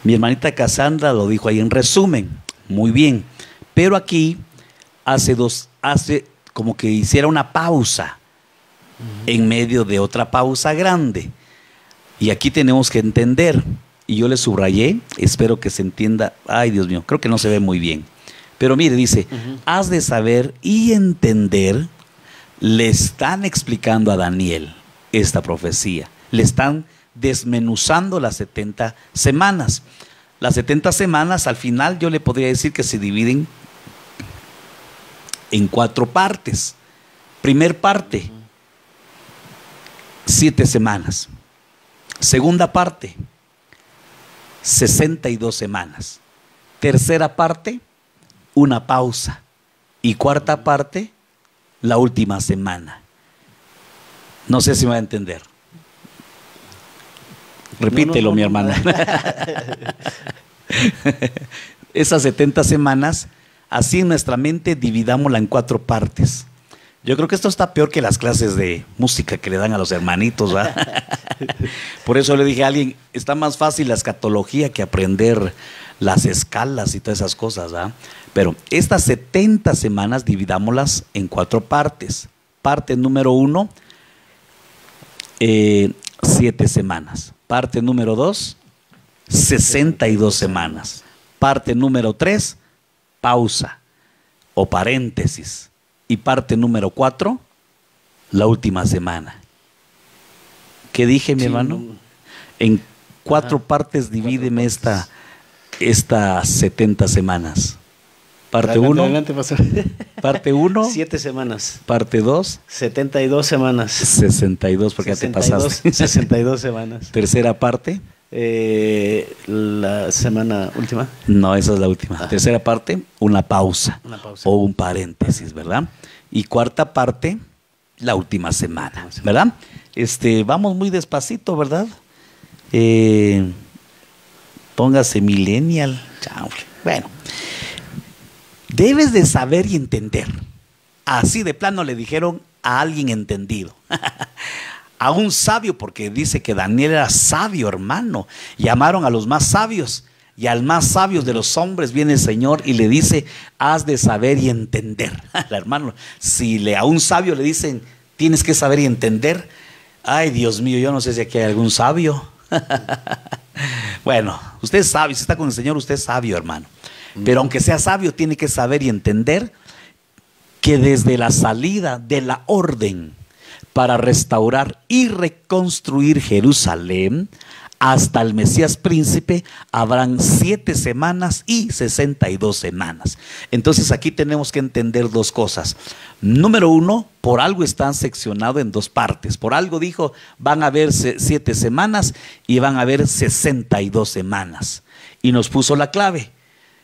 Mi hermanita Cassandra lo dijo ahí en resumen, muy bien. Pero aquí hace como que hiciera una pausa en medio de otra pausa grande. Y aquí tenemos que entender, y yo le subrayé, espero que se entienda. Ay, Dios mío, creo que no se ve muy bien. Pero mire, dice, has de saber y entender, le están explicando a Daniel esta profecía. Le están desmenuzando las 70 semanas. Las 70 semanas, al final yo le podría decir que se dividen en 4 partes. Primer parte, 7 semanas. Segunda parte, 62 semanas. Tercera parte, una pausa. Y cuarta parte, la última semana. No sé si me va a entender. Repítelo, mi hermana. Esas 70 semanas, así en nuestra mente dividámosla en 4 partes. Yo creo que esto está peor que las clases de música que le dan a los hermanitos, ¿verdad? Por eso le dije a alguien, está más fácil la escatología que aprender las escalas y todas esas cosas, ¿verdad? Pero estas 70 semanas dividámoslas en 4 partes. Parte número 1, 7 semanas. Parte número 2, 62 semanas. Parte número 3, pausa o paréntesis. Y parte número 4, la última semana. ¿Qué dije, mi hermano? En 4 partes divídeme estas 70 semanas. Parte 1. Parte 1. 7 semanas. Parte 2. 72 semanas. 62, porque 62, ya te pasaste. 62 semanas. Tercera parte. La semana última. No, esa es la última. Ajá. Tercera parte, una pausa. O un paréntesis, ¿verdad? Y cuarta parte, la última semana, ¿verdad? Vamos muy despacito, ¿verdad? Póngase millennial. Chao. Bueno. Debes de saber y entender. Así de plano le dijeron a alguien entendido. A un sabio, porque dice que Daniel era sabio, hermano. Llamaron a los más sabios. Y al más sabio de los hombres viene el Señor y le dice, has de saber y entender. Hermano, si a un sabio le dicen, tienes que saber y entender. Ay, Dios mío, yo no sé si aquí hay algún sabio. Bueno, usted es sabio, si está con el Señor, usted es sabio, hermano. Pero aunque sea sabio, tiene que saber y entender que desde la salida de la orden para restaurar y reconstruir Jerusalén hasta el Mesías príncipe habrán 7 semanas y 62 semanas. Entonces aquí tenemos que entender dos cosas. Número uno, por algo están seccionados en dos partes. Por algo dijo, van a haber 7 semanas y van a haber 62 semanas. Y nos puso la clave.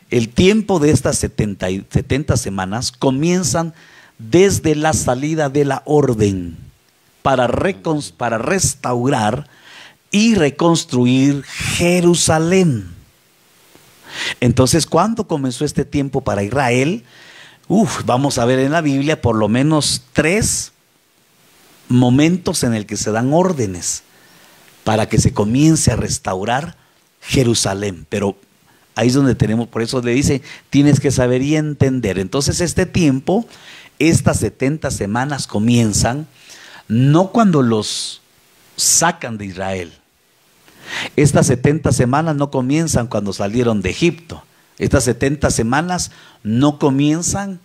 El tiempo de estas 70 semanas comienzan desde la salida de la orden para restaurar y reconstruir Jerusalén. Entonces, ¿cuándo comenzó este tiempo para Israel? Vamos a ver en la Biblia por lo menos 3 momentos en el que se dan órdenes para que se comience a restaurar Jerusalén. Pero ahí es donde tenemos, por eso le dice, tienes que saber y entender. Entonces este tiempo, estas 70 semanas comienzan no cuando los sacan de Israel. Estas 70 semanas no comienzan cuando salieron de Egipto. Estas 70 semanas no comienzan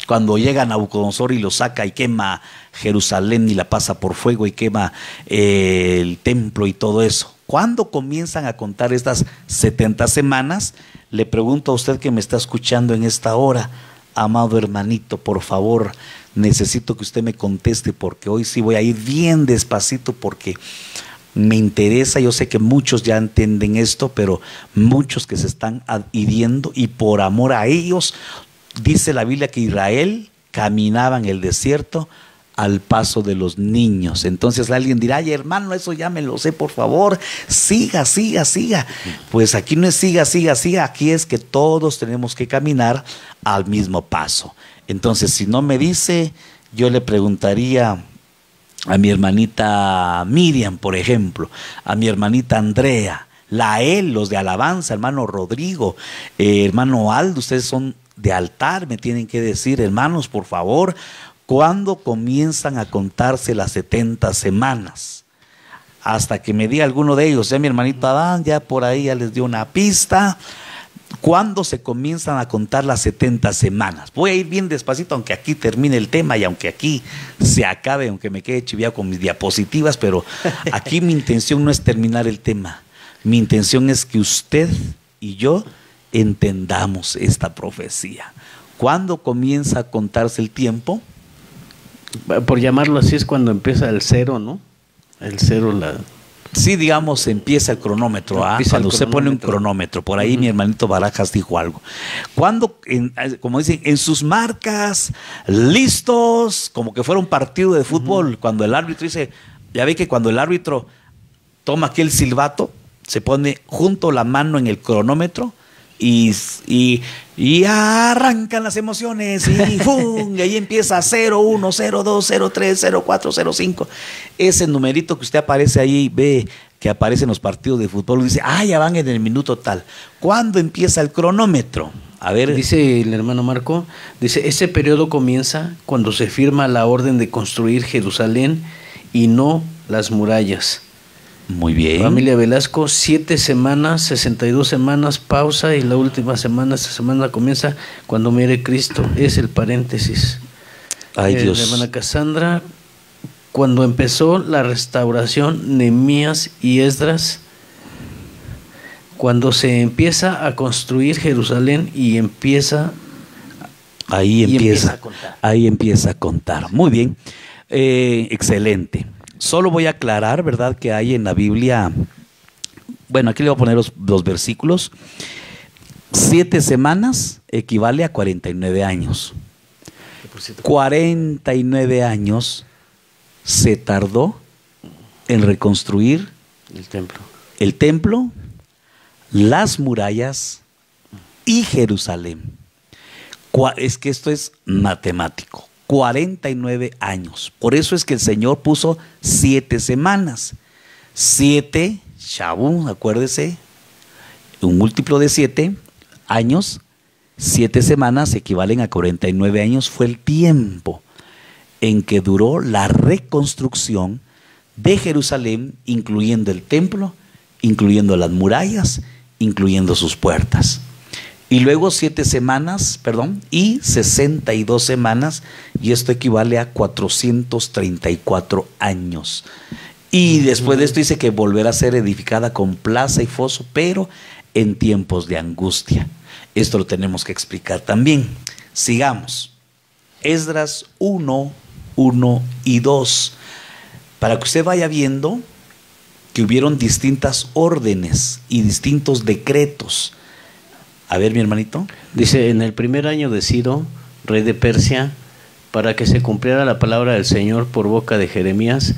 cuando llega Nabucodonosor y lo saca y quema Jerusalén y la pasa por fuego y quema el templo y todo eso. ¿Cuándo comienzan a contar estas 70 semanas? Le pregunto a usted que me está escuchando en esta hora, amado hermanito, por favor, necesito que usted me conteste, porque hoy sí voy a ir bien despacito porque me interesa. Yo sé que muchos ya entienden esto, pero muchos que se están adhiriendo, y por amor a ellos, dice la Biblia que Israel caminaba en el desierto al paso de los niños. Entonces alguien dirá, ay hermano, eso ya me lo sé, por favor, siga. Pues aquí no es siga, aquí es que todos tenemos que caminar al mismo paso. Entonces, si no me dice, yo le preguntaría a mi hermanita Miriam, por ejemplo, a mi hermanita Andrea, los de alabanza, hermano Rodrigo, hermano Aldo, ustedes son de altar, me tienen que decir, hermanos, por favor, ¿cuándo comienzan a contarse las 70 semanas? Hasta que me diga alguno de ellos. Ya mi hermanito Adán ya por ahí ya les dio una pista. ¿Cuándo se comienzan a contar las 70 semanas? Voy a ir bien despacito, aunque aquí termine el tema y aunque aquí se acabe, aunque me quede chiviado con mis diapositivas, pero aquí mi intención no es terminar el tema. Mi intención es que usted y yo entendamos esta profecía. ¿Cuándo comienza a contarse el tiempo? Por llamarlo así, es cuando empieza el cero, ¿no? El cero, sí, digamos, empieza el cronómetro. Cuando usted pone un cronómetro. Por ahí mi hermanito Barajas dijo algo. Cuando, como dicen, en sus marcas, listos, como que fuera un partido de fútbol. Cuando el árbitro dice, ya ve que cuando el árbitro toma aquí el silbato, se pone junto la mano en el cronómetro y arrancan las emociones y ¡fum! Y ahí empieza 0, 1, 0, 2, 0, 3, 0, 4, 0, 5. Ese numerito que usted aparece ahí, ve que aparece en los partidos de fútbol, dice, ya van en el minuto tal. ¿Cuándo empieza el cronómetro? A ver. Dice el hermano Marco, dice, ese periodo comienza cuando se firma la orden de construir Jerusalén y no las murallas. Muy bien. Familia Velasco, 7 semanas, 62 semanas, pausa, y la última semana, esta semana comienza cuando muere Cristo. Es el paréntesis. Ay, Dios. La hermana Cassandra, cuando empezó la restauración, Nehemías y Esdras, cuando se empieza a construir Jerusalén y empieza a contar. Muy bien. Excelente. Solo voy a aclarar, ¿verdad?, que hay en la Biblia, bueno, aquí le voy a poner los versículos. 7 semanas equivale a 49 años. 49 años se tardó en reconstruir el templo, las murallas y Jerusalén. Es que esto es matemático. 49 años. Por eso es que el Señor puso 7 semanas. 7, Shabu, acuérdese, un múltiplo de 7 años, 7 semanas equivalen a 49 años. Fue el tiempo en que duró la reconstrucción de Jerusalén, incluyendo el templo, incluyendo las murallas, incluyendo sus puertas. Y luego 7 semanas, y 62 semanas, y esto equivale a 434 años. Y después de esto dice que volverá a ser edificada con plaza y foso, pero en tiempos de angustia. Esto lo tenemos que explicar también. Sigamos. Esdras 1, 1 y 2. Para que usted vaya viendo que hubieron distintas órdenes y distintos decretos. A ver, mi hermanito. Dice, en el primer año de Ciro, rey de Persia, para que se cumpliera la palabra del Señor por boca de Jeremías,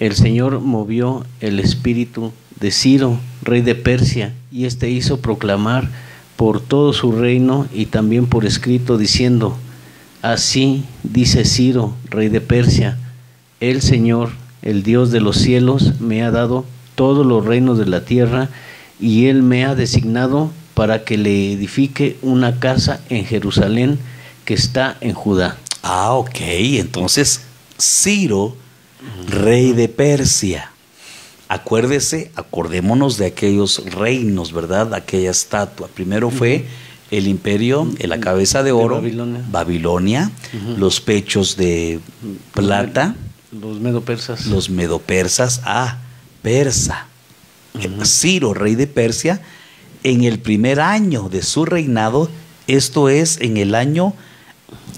el Señor movió el espíritu de Ciro, rey de Persia, y éste hizo proclamar por todo su reino y también por escrito, diciendo, así dice Ciro, rey de Persia, el Señor, el Dios de los cielos, me ha dado todos los reinos de la tierra, y Él me ha designado para que le edifique una casa en Jerusalén, que está en Judá. Ah, ok, entonces Ciro, rey de Persia. Acuérdese, acordémonos de aquellos reinos, ¿verdad? Aquella estatua. Primero fue el imperio, la cabeza de oro, Babilonia, los pechos de plata. Los medopersas. Los medopersas, persa. Ciro, rey de Persia, en el primer año de su reinado, esto es en el año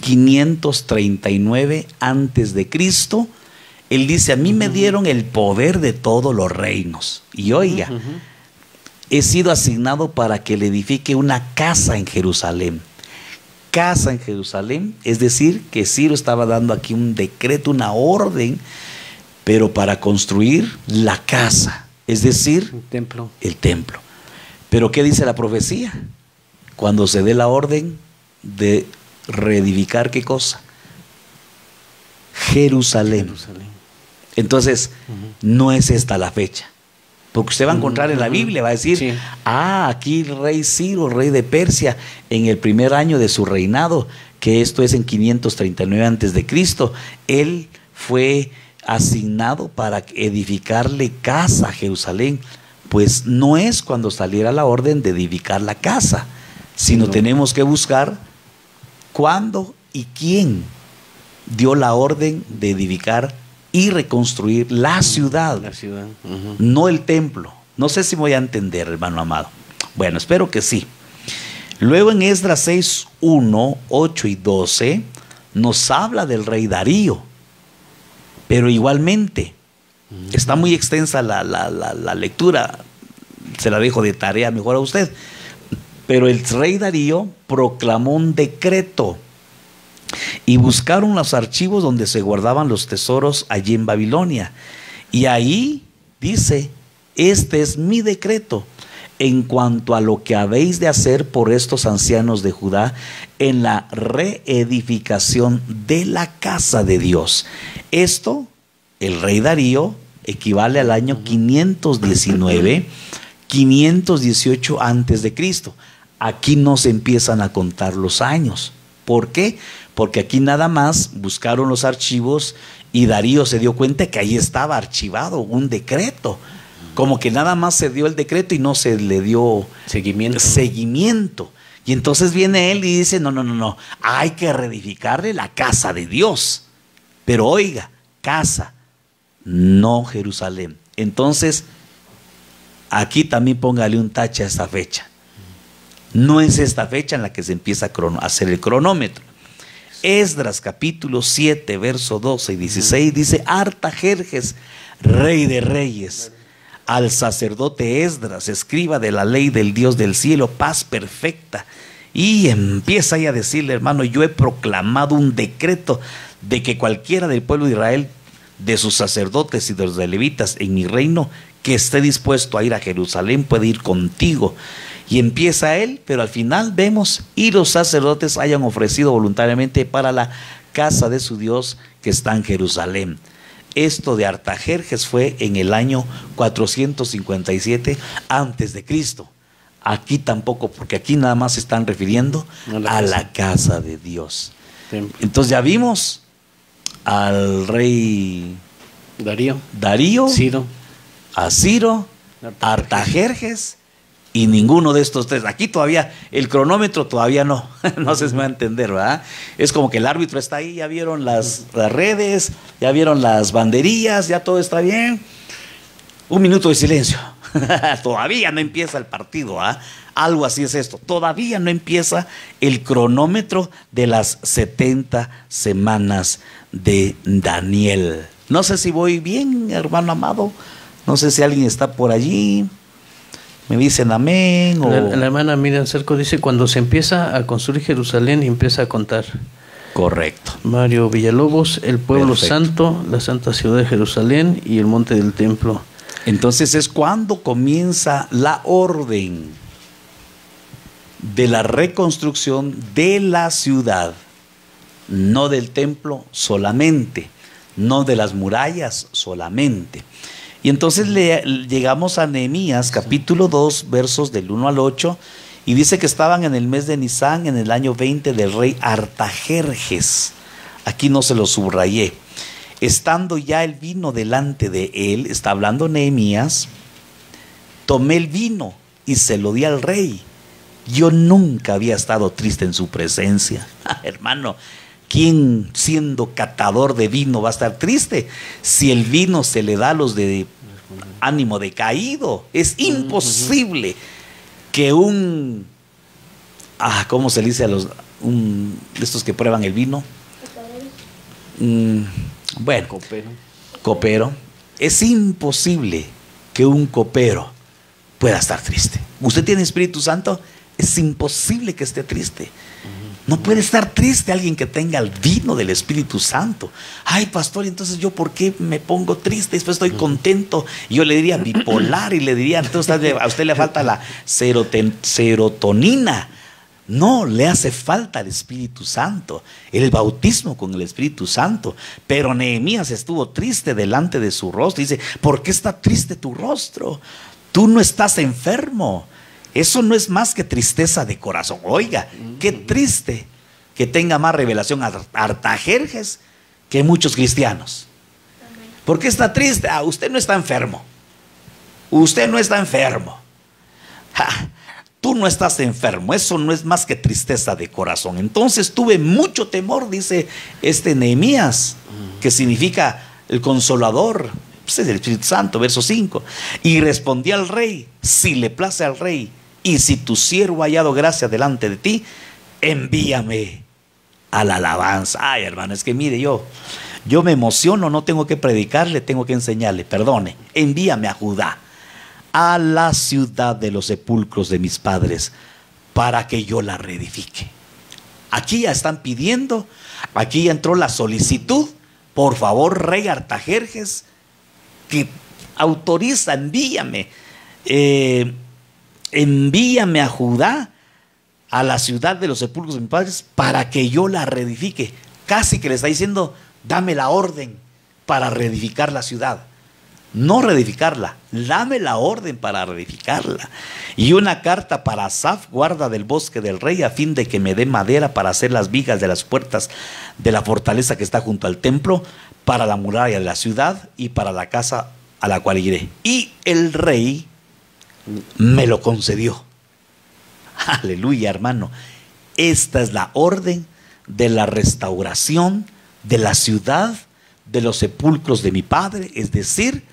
539 antes de Cristo, él dice, a mí me dieron el poder de todos los reinos. Y oiga, he sido asignado para que le edifique una casa en Jerusalén. Casa en Jerusalén, es decir, que Ciro estaba dando aquí un decreto, una orden, pero para construir la casa, es decir, el templo. Pero ¿qué dice la profecía? Cuando se dé la orden de reedificar, ¿qué cosa? Jerusalén. Entonces, no es esta la fecha. Porque usted va a encontrar en la Biblia, va a decir, aquí el rey Ciro, rey de Persia, en el primer año de su reinado, que esto es en 539 antes de Cristo, él fue asignado para edificarle casa a Jerusalén. Pues no es cuando saliera la orden de edificar la casa, sino tenemos que buscar cuándo y quién dio la orden de edificar y reconstruir la ciudad, no el templo. No sé si voy a entender, hermano amado. Bueno, espero que sí. Luego en Esdras 6, 1, 8 y 12 nos habla del rey Darío, pero igualmente está muy extensa la lectura, se la dejo de tarea mejor a usted. Pero el rey Darío proclamó un decreto y buscaron los archivos donde se guardaban los tesoros allí en Babilonia. Y ahí dice, este es mi decreto en cuanto a lo que habéis de hacer por estos ancianos de Judá en la reedificación de la casa de Dios. Esto, el rey Darío, equivale al año 519, 518 antes de Cristo. Aquí no se empiezan a contar los años. ¿Por qué? Porque aquí nada más buscaron los archivos y Darío se dio cuenta que ahí estaba archivado un decreto. Como que nada más se dio el decreto y no se le dio seguimiento. Y entonces viene él y dice, no, hay que reedificarle la casa de Dios. Pero oiga, casa, no Jerusalén. Entonces, aquí también póngale un tache a esta fecha. No es esta fecha en la que se empieza a hacer el cronómetro. Esdras capítulo 7, verso 12 y 16 dice, Artajerjes, rey de reyes, al sacerdote Esdras, escriba de la ley del Dios del cielo, paz perfecta. Y empieza ahí a decirle, hermano, yo he proclamado un decreto de que cualquiera del pueblo de Israel, de sus sacerdotes y de los levitas en mi reino, que esté dispuesto a ir a Jerusalén, puede ir contigo. Y empieza él, pero al final vemos, y los sacerdotes hayan ofrecido voluntariamente para la casa de su Dios que está en Jerusalén. Esto de Artajerjes fue en el año 457 antes de Cristo. Aquí tampoco, porque aquí nada más se están refiriendo a la casa de Dios. Entonces ya vimos al rey Darío, Ciro, a Ciro, Artajerjes Y ninguno de estos tres, aquí todavía, el cronómetro todavía no, no sé si me va a entender, ¿verdad? Es como que el árbitro está ahí, ya vieron las redes, ya vieron las banderillas, ya todo está bien. Un minuto de silencio, todavía no empieza el partido, ¿ah? Algo así es esto, todavía no empieza el cronómetro de las 70 semanas de Daniel. No sé si voy bien, hermano amado, no sé si alguien está por allí. Me dicen amén. La hermana Miriam Cerco dice: cuando se empieza a construir Jerusalén y empieza a contar. Correcto. Mario Villalobos: el pueblo Perfecto. santo, la santa ciudad de Jerusalén y el monte del templo. Entonces es cuando comienza la orden de la reconstrucción de la ciudad, no del templo solamente, no de las murallas solamente. Y entonces llegamos a Nehemías capítulo 2, versos del 1 al 8, y dice que estaban en el mes de Nisán, en el año 20 del rey Artajerjes. Aquí no se lo subrayé. Estando ya el vino delante de él, está hablando Nehemías, tomé el vino y se lo di al rey. Yo nunca había estado triste en su presencia. Hermano, ¿quién siendo catador de vino va a estar triste? Si el vino se le da a los de ánimo decaído, es imposible que ¿cómo se le dice a los de estos que prueban el vino? Bueno, copero. Es imposible que un copero pueda estar triste. ¿Usted tiene Espíritu Santo? Es imposible que esté triste. No puede estar triste alguien que tenga el vino del Espíritu Santo. Ay, pastor, entonces yo ¿por qué me pongo triste? Después estoy contento. Yo le diría bipolar y le diría, entonces a usted le falta la serotonina. No, le hace falta el Espíritu Santo, el bautismo con el Espíritu Santo. Pero Nehemías estuvo triste delante de su rostro. Dice: ¿por qué está triste tu rostro? Tú no estás enfermo. Eso no es más que tristeza de corazón. Oiga, qué triste que tenga más revelación Artajerjes que muchos cristianos. ¿Por qué está triste? Usted no está enfermo. Usted no está enfermo. Tú no estás enfermo. Eso no es más que tristeza de corazón. Entonces tuve mucho temor, dice Nehemías, que significa el consolador. Pues es el Espíritu Santo, verso 5. Y respondí al rey: si le place al rey, y si tu siervo ha hallado gracia delante de ti, envíame a la alabanza. Ay, hermano, es que mire, yo me emociono, no tengo que predicarle, tengo que enseñarle. Perdone, envíame a Judá, a la ciudad de los sepulcros de mis padres, para que yo la reedifique. Aquí ya están pidiendo, aquí ya entró la solicitud. Por favor, rey Artajerjes, que autoriza, envíame a Judá, a la ciudad de los sepulcros de mis padres, para que yo la reedifique. Casi que le está diciendo: dame la orden para reedificar la ciudad. No reedificarla, dame la orden para reedificarla. Y una carta para Asaf, guarda del bosque del rey, a fin de que me dé madera para hacer las vigas de las puertas de la fortaleza que está junto al templo, para la muralla de la ciudad y para la casa a la cual iré. Y el rey me lo concedió. Aleluya, hermano. Esta es la orden de la restauración de la ciudad de los sepulcros de mi padre, es decir,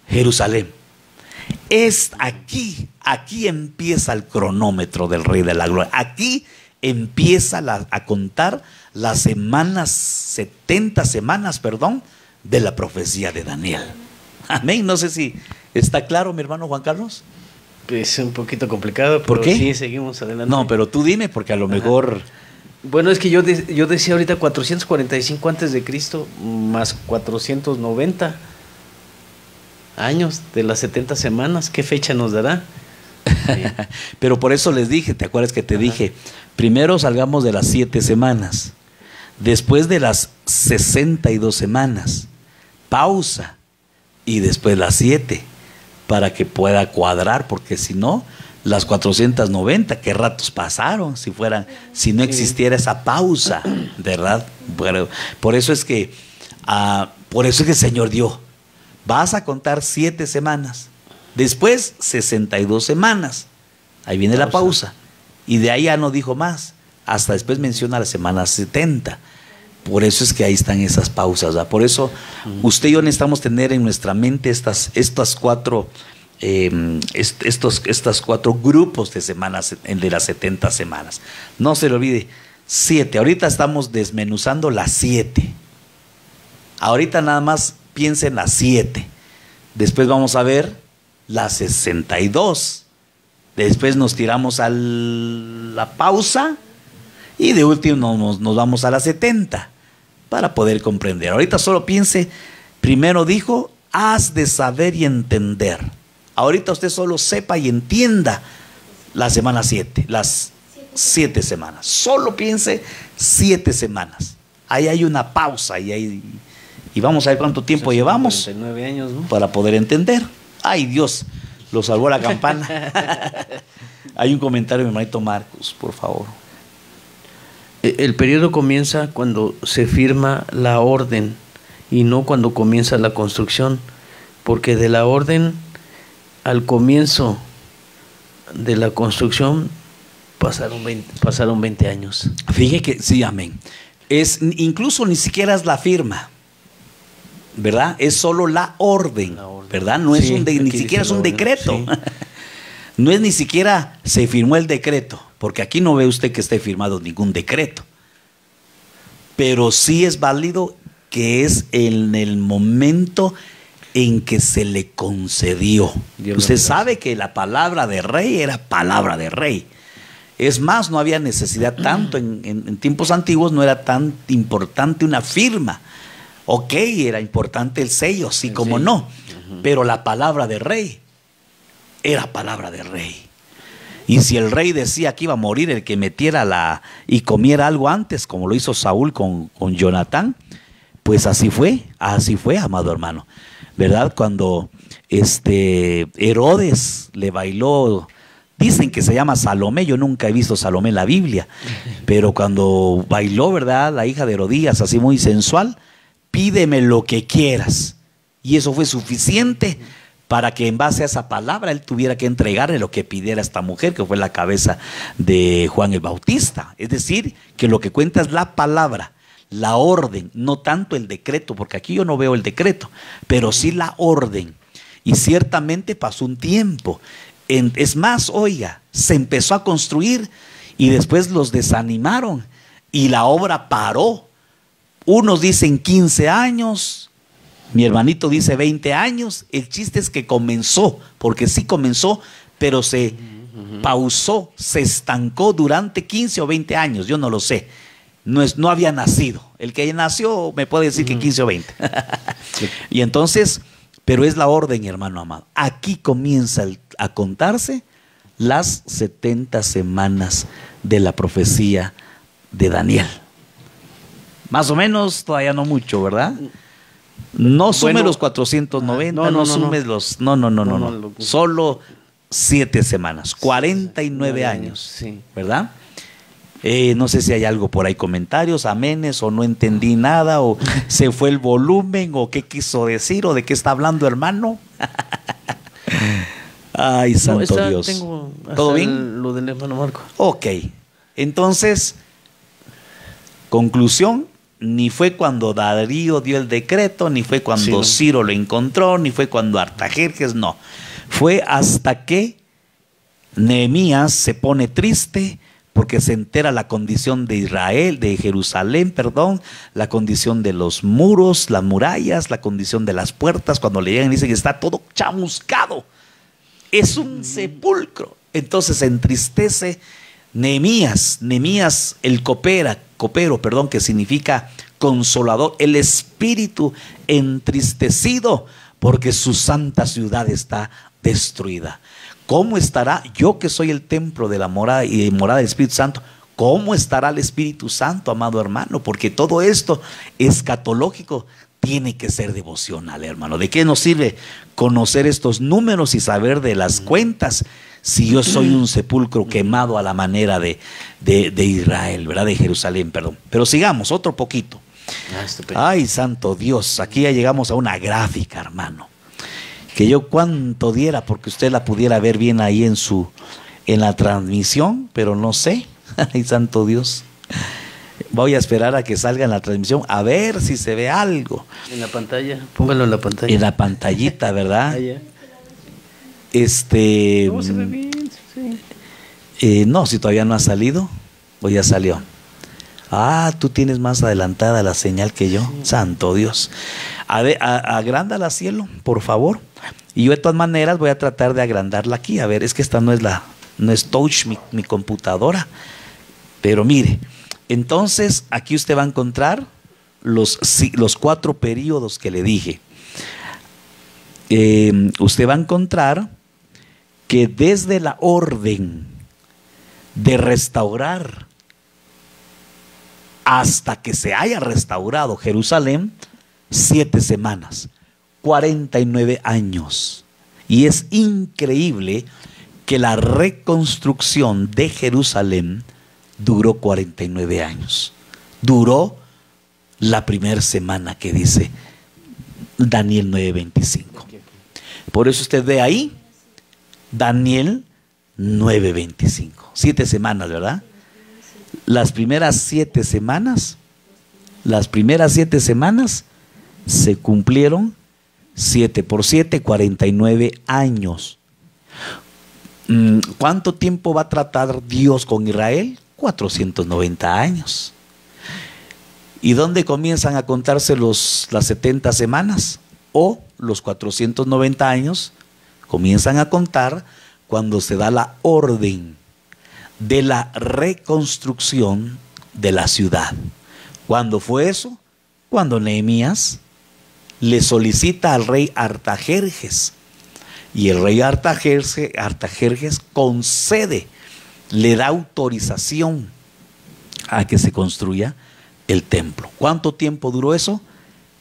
Jerusalén. Es aquí empieza el cronómetro del Rey de la Gloria. Aquí empieza a contar las 70 semanas, de la profecía de Daniel. Amén. No sé si está claro, mi hermano Juan Carlos. Es un poquito complicado, pero ¿por qué? Sí, seguimos adelante. No, pero tú dime, porque a lo mejor... Bueno, es que yo decía ahorita 445 antes de Cristo más 490 años de las 70 semanas. ¿Qué fecha nos dará? Pero por eso les dije, ¿te acuerdas que te dije? Primero salgamos de las 7 semanas, después de las 62 semanas, pausa, y después las 7, para que pueda cuadrar, porque si no, las 490, ¿qué ratos pasaron si no existiera esa pausa, verdad? Bueno, por eso es que el Señor dio, vas a contar 7 semanas, después 62 semanas, Ahí viene la pausa. Y de ahí ya no dijo más. Hasta después menciona la semana 70. Por eso es que ahí están esas pausas, ¿verdad? Por eso usted y yo necesitamos tener en nuestra mente estas cuatro estos 4 grupos de semanas, de las 70 semanas. No se le olvide, 7. Ahorita estamos desmenuzando las 7. Ahorita nada más piense en las 7. Después vamos a ver las 62. Después nos tiramos a la pausa y de último nos vamos a las 70 para poder comprender. Ahorita solo piense, primero dijo, has de saber y entender. Ahorita usted solo sepa y entienda la semana 7, las 7 semanas. Solo piense 7 semanas. Ahí hay una pausa y vamos a ver cuánto tiempo llevamos 49 años, ¿no? Para poder entender. Ay, Dios, lo salvó la campana. Hay un comentario de mi hermanito Marcos, por favor. El periodo comienza cuando se firma la orden y no cuando comienza la construcción, porque de la orden al comienzo de la construcción pasaron 20 años. Fíjese que, sí, amén. Incluso ni siquiera es la firma, ¿verdad? Es solo la orden, ¿verdad? No es ni siquiera es un decreto. Sí. No es ni siquiera se firmó el decreto, porque aquí no ve usted que esté firmado ningún decreto. Pero sí es válido que es en el momento en que se le concedió. Usted sabe que la palabra de rey era palabra de rey. Es más, no había necesidad tanto, en tiempos antiguos no era tan importante una firma. Ok, era importante el sello, sí como no, pero la palabra de rey era palabra de rey. Y si el rey decía que iba a morir el que metiera y comiera algo antes, como lo hizo Saúl con Jonatán, pues así fue, amado hermano. ¿Verdad? Cuando Herodes le bailó, dicen que se llama Salomé, yo nunca he visto Salomé en la Biblia, pero cuando bailó, ¿verdad? La hija de Herodías, así muy sensual, pídeme lo que quieras. Y eso fue suficiente para que en base a esa palabra él tuviera que entregarle lo que pidiera a esta mujer, que fue la cabeza de Juan el Bautista. Es decir, que lo que cuenta es la palabra, la orden, no tanto el decreto, porque aquí yo no veo el decreto, pero sí la orden. Y ciertamente pasó un tiempo. Es más, oiga, se empezó a construir y después los desanimaron y la obra paró. Unos dicen 15 años, mi hermanito dice 20 años. El chiste es que comenzó, porque sí comenzó, pero se pausó, se estancó durante 15 o 20 años, yo no lo sé. No había nacido. El que nació me puede decir que 15 o 20. Y entonces, pero es la orden, hermano amado. Aquí comienza a contarse las 70 semanas de la profecía de Daniel. Más o menos, todavía no mucho, ¿verdad? No sume los 490, no sumes los... No. Solo 7 semanas, 49 años, sí. ¿Verdad? No sé si hay algo por ahí, comentarios, amenes, o no entendí nada, o se fue el volumen, o qué quiso decir, o de qué está hablando, hermano. Ay, santo Dios. ¿Todo bien? Lo del hermano Marco. Ok, entonces, conclusión, ni fue cuando Darío dio el decreto, ni fue cuando Ciro lo encontró, ni fue cuando Artajerjes, no. Fue hasta que Nehemías se pone triste, porque se entera la condición de Israel, de Jerusalén, perdón, la condición de los muros, las murallas, la condición de las puertas. Cuando le llegan dicen que está todo chamuscado, es un sepulcro. Entonces se entristece Nehemías, el copero, que significa consolador, el espíritu entristecido, porque su santa ciudad está destruida. ¿Cómo estará yo, que soy el templo de la morada y morada del Espíritu Santo? ¿Cómo estará el Espíritu Santo, amado hermano? Porque todo esto escatológico tiene que ser devocional, hermano. ¿De qué nos sirve conocer estos números y saber de las cuentas si yo soy un sepulcro quemado a la manera de Israel, ¿verdad? De Jerusalén, perdón. Pero sigamos otro poquito. Ay, santo Dios, aquí ya llegamos a una gráfica, hermano, que yo cuánto diera porque usted la pudiera ver bien ahí en su en la transmisión, pero no sé. Ay, santo Dios. Voy a esperar a que salga en la transmisión a ver si se ve algo. En la pantalla, póngalo en la pantalla. En la pantallita, ¿verdad? Allá. No, se ve bien, sí. No, si todavía no ha salido, o ya salió. Ah, tú tienes más adelantada la señal que yo. Sí. Santo Dios. A ver, agrándala, cielo, por favor. Y yo de todas maneras voy a tratar de agrandarla aquí. A ver, es que esta no es touch mi computadora. Pero mire, entonces aquí usted va a encontrar los 4 periodos que le dije. Usted va a encontrar que desde la orden de restaurar hasta que se haya restaurado Jerusalén, 7 semanas, 49 años. Y es increíble que la reconstrucción de Jerusalén duró 49 años. Duró la primera semana que dice Daniel 9:25. Por eso usted ve ahí Daniel 9:25. 7 semanas, ¿verdad? Las primeras 7 semanas se cumplieron 7 por 7, 49 años. ¿Cuánto tiempo va a tratar Dios con Israel? 490 años. ¿Y dónde comienzan a contarse las 70 semanas? O los 490 años comienzan a contar cuando se da la orden de la reconstrucción de la ciudad. ¿Cuándo fue eso? Cuando Nehemías le solicita al rey Artajerjes, y el rey Artajerjes concede, le da autorización a que se construya el templo. ¿Cuánto tiempo duró eso?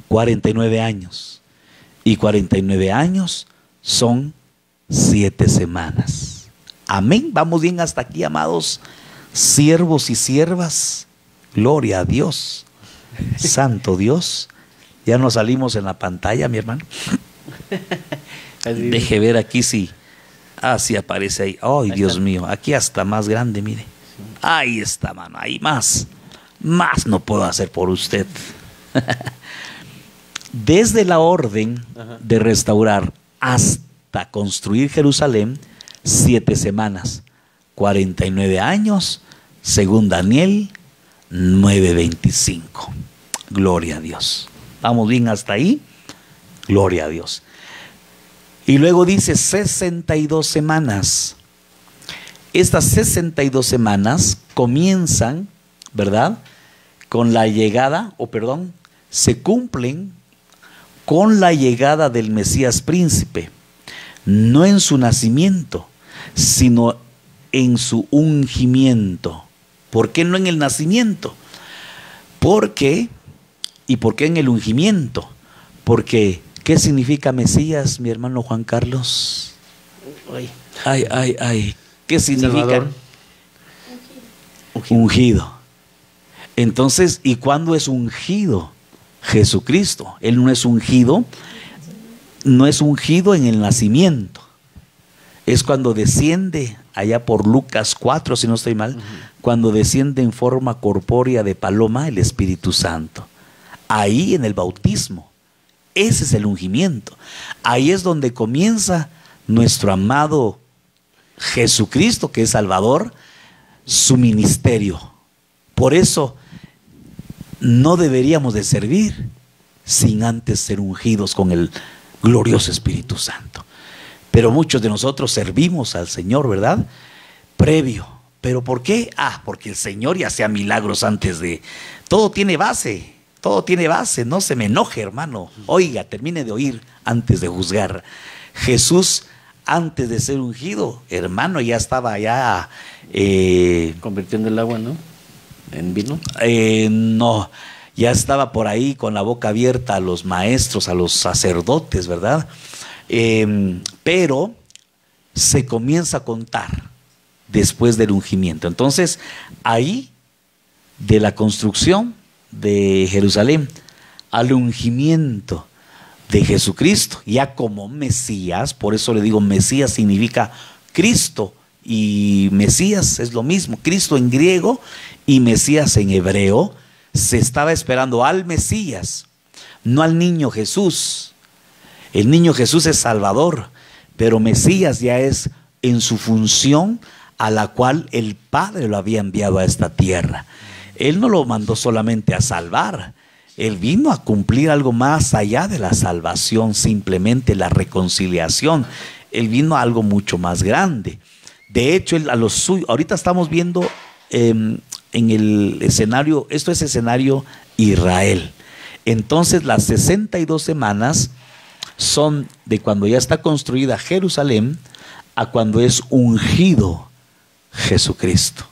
49 años. Y 49 años son 7 semanas. Amén. Vamos bien hasta aquí, amados siervos y siervas. Gloria a Dios. Santo Dios. Ya nos salimos en la pantalla, mi hermano. Deje ver aquí si. Ah, sí aparece ahí. Ay, Dios mío. Aquí hasta más grande, mire. Ahí está, mano. Ahí más. Más no puedo hacer por usted. Desde la orden de restaurar hasta construir Jerusalén, 7 semanas, 49 años, según Daniel 9:25. Gloria a Dios. ¿Vamos bien hasta ahí? Gloria a Dios. Y luego dice 62 semanas. Estas 62 semanas comienzan, ¿verdad? Con la llegada, se cumplen con la llegada del Mesías príncipe, no en su nacimiento, sino en su ungimiento. ¿Por qué no en el nacimiento? ¿Por qué? ¿Y por qué en el ungimiento? Porque, ¿qué significa Mesías, mi hermano Juan Carlos? Ay. ¿Qué significa? Salvador. Ungido. Entonces, ¿y cuándo es ungido Jesucristo? Él no es ungido en el nacimiento. Es cuando desciende, allá por Lucas 4, si no estoy mal, cuando desciende en forma corpórea de paloma el Espíritu Santo. Ahí en el bautismo. Ese es el ungimiento. Ahí es donde comienza nuestro amado Jesucristo, que es Salvador, su ministerio. Por eso no deberíamos de servir sin antes ser ungidos con el glorioso Espíritu Santo. Pero muchos de nosotros servimos al Señor, ¿verdad? Previo. ¿Pero por qué? Porque el Señor ya hacía milagros antes de... Todo tiene base, no se me enoje, hermano. Oiga, termine de oír antes de juzgar. Jesús, antes de ser ungido, hermano, ya estaba convirtiendo el agua, ¿no? ¿En vino? No, ya estaba por ahí con la boca abierta a los maestros, a los sacerdotes, ¿verdad? Pero se comienza a contar después del ungimiento. Entonces, ahí, de la construcción de Jerusalén al ungimiento de Jesucristo, ya como Mesías, por eso le digo Mesías significa Cristo y Mesías es lo mismo. Cristo en griego y Mesías en hebreo. Se estaba esperando al Mesías, no al niño Jesús. El niño Jesús es Salvador, pero Mesías ya es en su función a la cual el Padre lo había enviado a esta tierra. Él no lo mandó solamente a salvar, Él vino a cumplir algo más allá de la salvación, simplemente la reconciliación. Él vino a algo mucho más grande. De hecho, Él a los suyos, ahorita estamos viendo en el escenario, esto es escenario Israel. Entonces las 62 semanas son de cuando ya está construida Jerusalén a cuando es ungido Jesucristo.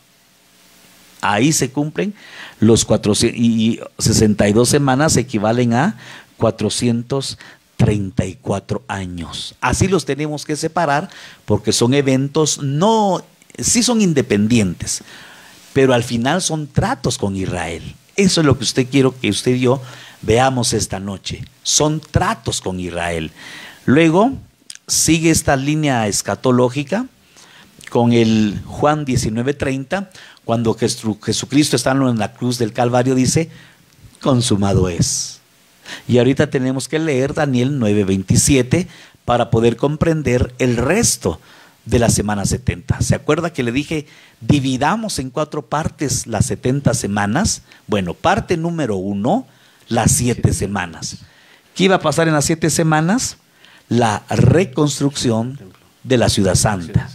Ahí se cumplen los 462 semanas equivalen a 434 años. Así los tenemos que separar porque son eventos, no, sí son independientes, pero al final son tratos con Israel. Eso es lo que quiero que usted y yo veamos esta noche. Son tratos con Israel. Luego sigue esta línea escatológica con el Juan 19:30, cuando Jesucristo está en la cruz del Calvario, dice, consumado es. Y ahorita tenemos que leer Daniel 9:27 para poder comprender el resto de la semana 70. ¿Se acuerda que le dije, dividamos en 4 partes las 70 semanas? Bueno, parte número 1, las 7 semanas. ¿Qué iba a pasar en las 7 semanas? La reconstrucción de la ciudad santa.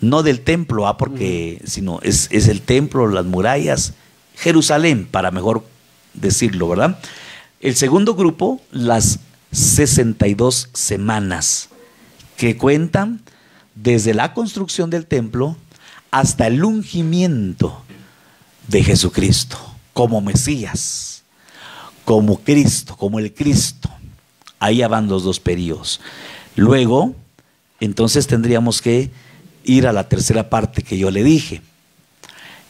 No del templo, porque sino es el templo, las murallas, Jerusalén, para mejor decirlo, ¿verdad? El segundo grupo, las 62 semanas, que cuentan desde la construcción del templo hasta el ungimiento de Jesucristo, como Mesías, como Cristo, como el Cristo. Ahí van los 2 periodos. Luego, entonces tendríamos que ir a la tercera parte que yo le dije.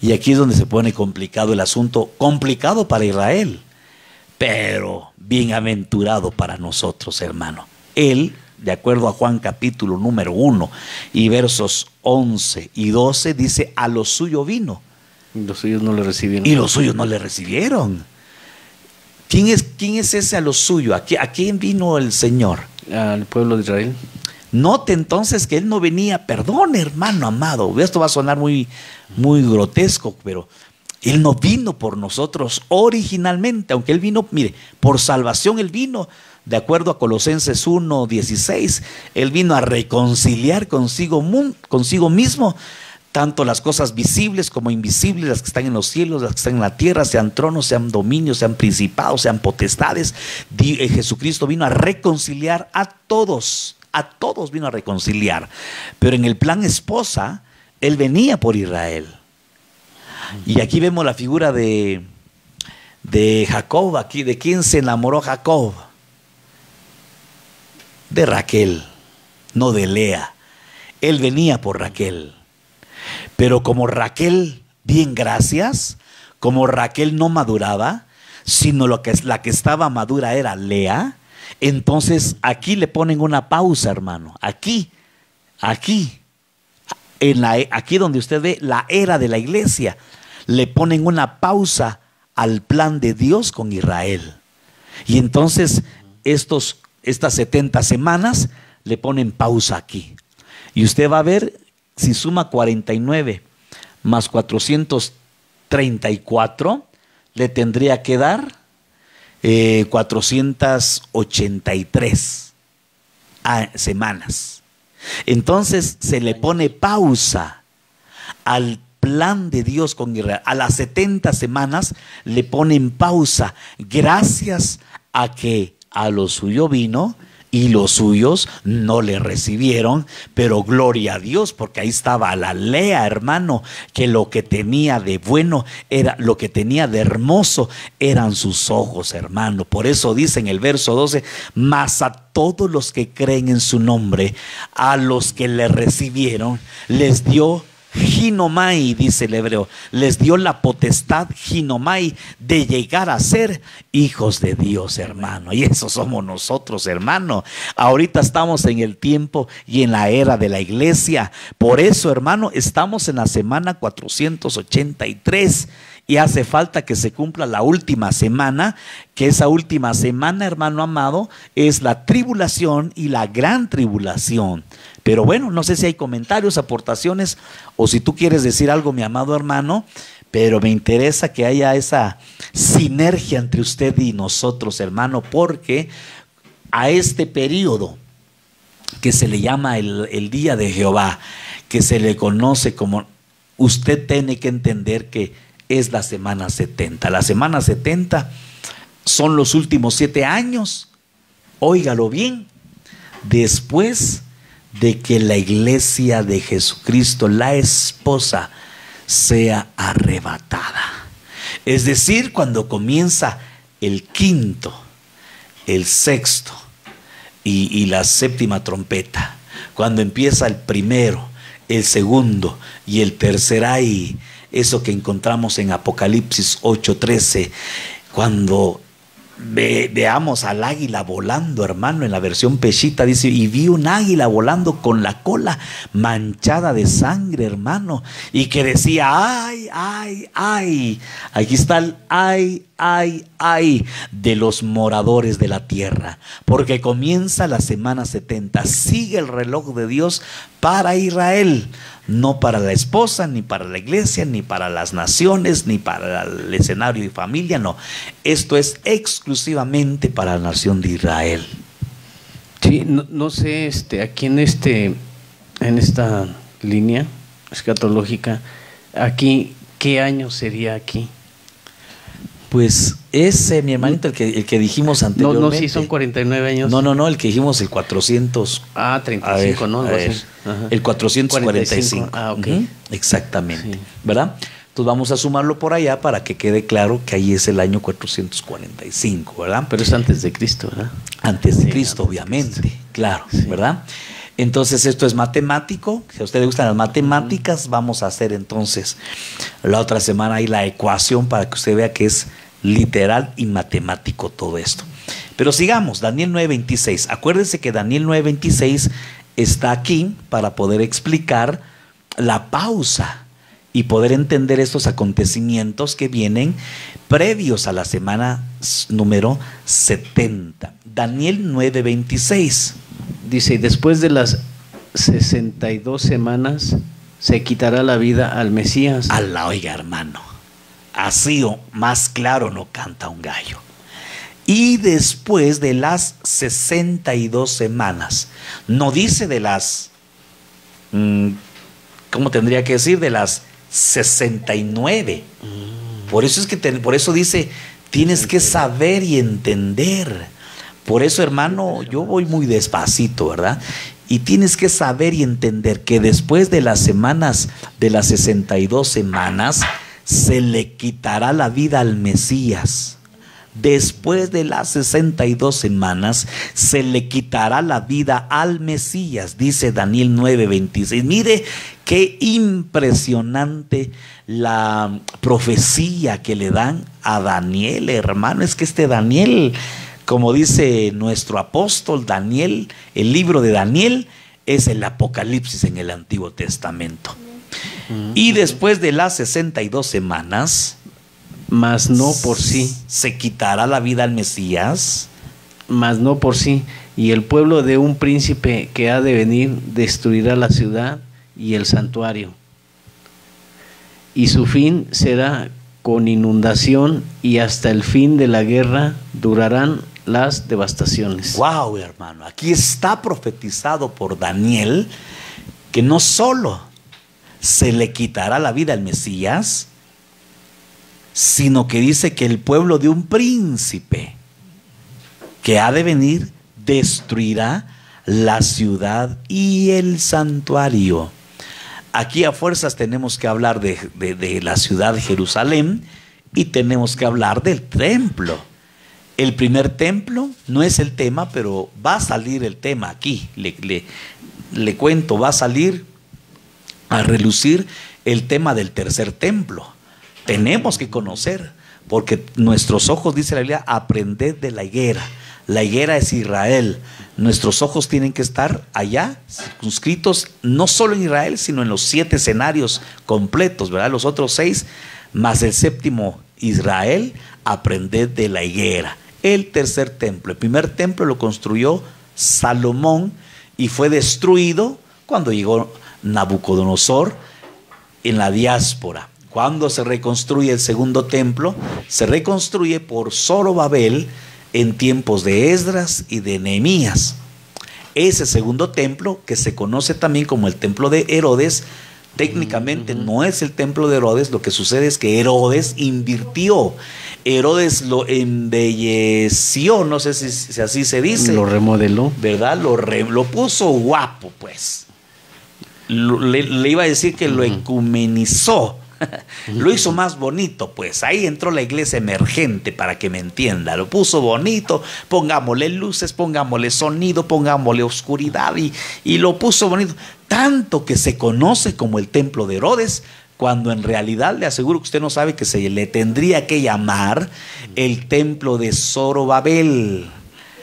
Y aquí es donde se pone complicado el asunto, complicado para Israel, pero bienaventurado para nosotros, hermano. Él, de acuerdo a Juan capítulo número 1 y versos 11 y 12, dice, a lo suyo vino. Los suyos no le recibieron. Y los suyos no le recibieron. ¿Quién es ese a lo suyo? ¿A quién vino el Señor? Al pueblo de Israel. Note entonces que Él no venía, perdón hermano amado, esto va a sonar muy grotesco, pero Él no vino por nosotros originalmente, aunque Él vino, mire, por salvación Él vino, de acuerdo a Colosenses 1:16, Él vino a reconciliar consigo mismo, tanto las cosas visibles como invisibles, las que están en los cielos, las que están en la tierra, sean tronos, sean dominios, sean principados, sean potestades. Jesucristo vino a reconciliar a todos vino a reconciliar, pero en el plan esposa, Él venía por Israel. Y aquí vemos la figura de Jacob, aquí, ¿de quién se enamoró Jacob? De Raquel, no de Lea. Él venía por Raquel, pero como Raquel, bien gracias, como Raquel no maduraba, sino la que estaba madura era Lea. Entonces aquí le ponen una pausa, hermano. Aquí donde usted ve la era de la iglesia, le ponen una pausa al plan de Dios con Israel. Y entonces estas 70 semanas le ponen pausa aquí. Y usted va a ver, si suma 49 más 434, le tendría que dar 483 semanas. Entonces se le pone pausa al plan de Dios con Israel. A las 70 semanas le ponen pausa, gracias a que a lo suyo vino y los suyos no le recibieron, pero gloria a Dios, porque ahí estaba la Lea, hermano, que lo que tenía de bueno era, lo que tenía de hermoso eran sus ojos, hermano. Por eso dice en el verso 12, mas a todos los que creen en su nombre, a los que le recibieron, les dio Ginomai, dice el hebreo, les dio la potestad, Ginomai, de llegar a ser hijos de Dios, hermano. Y eso somos nosotros, hermano. Ahorita estamos en el tiempo y en la era de la iglesia. Por eso, hermano, estamos en la semana 483 y hace falta que se cumpla la última semana, que esa última semana, hermano amado, es la tribulación y la gran tribulación. Pero bueno, no sé si hay comentarios, aportaciones, o si tú quieres decir algo, mi amado hermano, pero me interesa que haya esa sinergia entre usted y nosotros, hermano, porque a este periodo que se le llama el día de Jehová, que se le conoce como, usted tiene que entender que es la semana 70. La semana 70 son los últimos 7 años, óigalo bien, después de que la iglesia de Jesucristo, la esposa, sea arrebatada. Es decir, cuando comienza el quinto, el sexto y la séptima trompeta, cuando empieza el primero, el segundo y el tercer ay, eso que encontramos en Apocalipsis 8:13, cuando veamos al águila volando, hermano, en la versión Peshita dice, y vi un águila volando con la cola manchada de sangre, hermano, y que decía, ay, ay, ay. Aquí está el ay, ay, ay de los moradores de la tierra, porque comienza la semana 70, sigue el reloj de Dios para Israel, no para la esposa, ni para la iglesia, ni para las naciones, ni para el escenario de familia, no. Esto es exclusivamente para la nación de Israel. Sí, no sé, aquí en esta línea escatológica, aquí, ¿qué año sería aquí? Pues ese, mi hermanito, el que dijimos anteriormente. No, sí, son 49 años. No, el que dijimos el 400. 35, ¿no? El 445. 45. Ok. Exactamente, sí. ¿Verdad? Entonces vamos a sumarlo por allá para que quede claro que ahí es el año 445, ¿verdad? Pero es antes de Cristo, ¿verdad? Antes de Sí, Cristo, antes de obviamente, Cristo. claro, Sí. ¿verdad? Entonces esto es matemático. Si a usted le gustan las matemáticas, vamos a hacer entonces la otra semana ahí la ecuación para que usted vea que es literal y matemático todo esto. Pero sigamos, Daniel 9:26. Acuérdense que Daniel 9:26 está aquí para poder explicar la pausa y poder entender estos acontecimientos que vienen previos a la semana número 70. Daniel 9:26. Dice, y después de las 62 semanas se quitará la vida al Mesías. A la oiga, hermano, así o más claro no canta un gallo. Y después de las 62 semanas, no dice de las, ¿cómo tendría que decir? De las 69. Por eso es que por eso dice, tienes que saber y entender. Por eso, hermano, yo voy muy despacito, ¿verdad? Y tienes que saber y entender que después de las semanas, de las 62 semanas, se le quitará la vida al Mesías. Después de las 62 semanas, se le quitará la vida al Mesías, dice Daniel 9:26. Mire qué impresionante la profecía que le dan a Daniel, hermano. Es que Daniel, como dice nuestro apóstol Daniel, el libro de Daniel es el Apocalipsis en el Antiguo Testamento. Y después de las 62 semanas, mas no por sí, se quitará la vida al Mesías, mas no por sí, y el pueblo de un príncipe que ha de venir destruirá la ciudad y el santuario, y su fin será con inundación, y hasta el fin de la guerra durarán las devastaciones. Wow, hermano, aquí está profetizado por Daniel que no solo se le quitará la vida al Mesías, sino que dice que el pueblo de un príncipe que ha de venir destruirá la ciudad y el santuario. Aquí a fuerzas tenemos que hablar de la ciudad de Jerusalén y tenemos que hablar del templo. El primer templo no es el tema, pero va a salir el tema aquí. Le cuento, va a salir a relucir el tema del tercer templo. Tenemos que conocer, porque nuestros ojos, dice la Biblia, aprended de la higuera. La higuera es Israel. Nuestros ojos tienen que estar allá, circunscritos, no solo en Israel, sino en los 7 escenarios completos, ¿verdad? Los otros 6, más el 7º, Israel, aprended de la higuera. El tercer templo. El primer templo lo construyó Salomón y fue destruido cuando llegó Nabucodonosor en la diáspora. Cuando se reconstruye el segundo templo, se reconstruye por Zorobabel en tiempos de Esdras y de Nehemías. Ese segundo templo, que se conoce también como el templo de Herodes, técnicamente no es el templo de Herodes. Lo que sucede es que Herodes invirtió. Herodes lo embelleció, no sé si así se dice. Lo remodeló. ¿Verdad? Lo puso guapo, pues. Le iba a decir que lo ecumenizó. Lo hizo más bonito, pues. Ahí entró la iglesia emergente, para que me entienda. Lo puso bonito, pongámosle luces, pongámosle sonido, pongámosle oscuridad, y lo puso bonito. Tanto que se conoce como el templo de Herodes, cuando en realidad le aseguro que usted no sabe que se le tendría que llamar el templo de Zorobabel.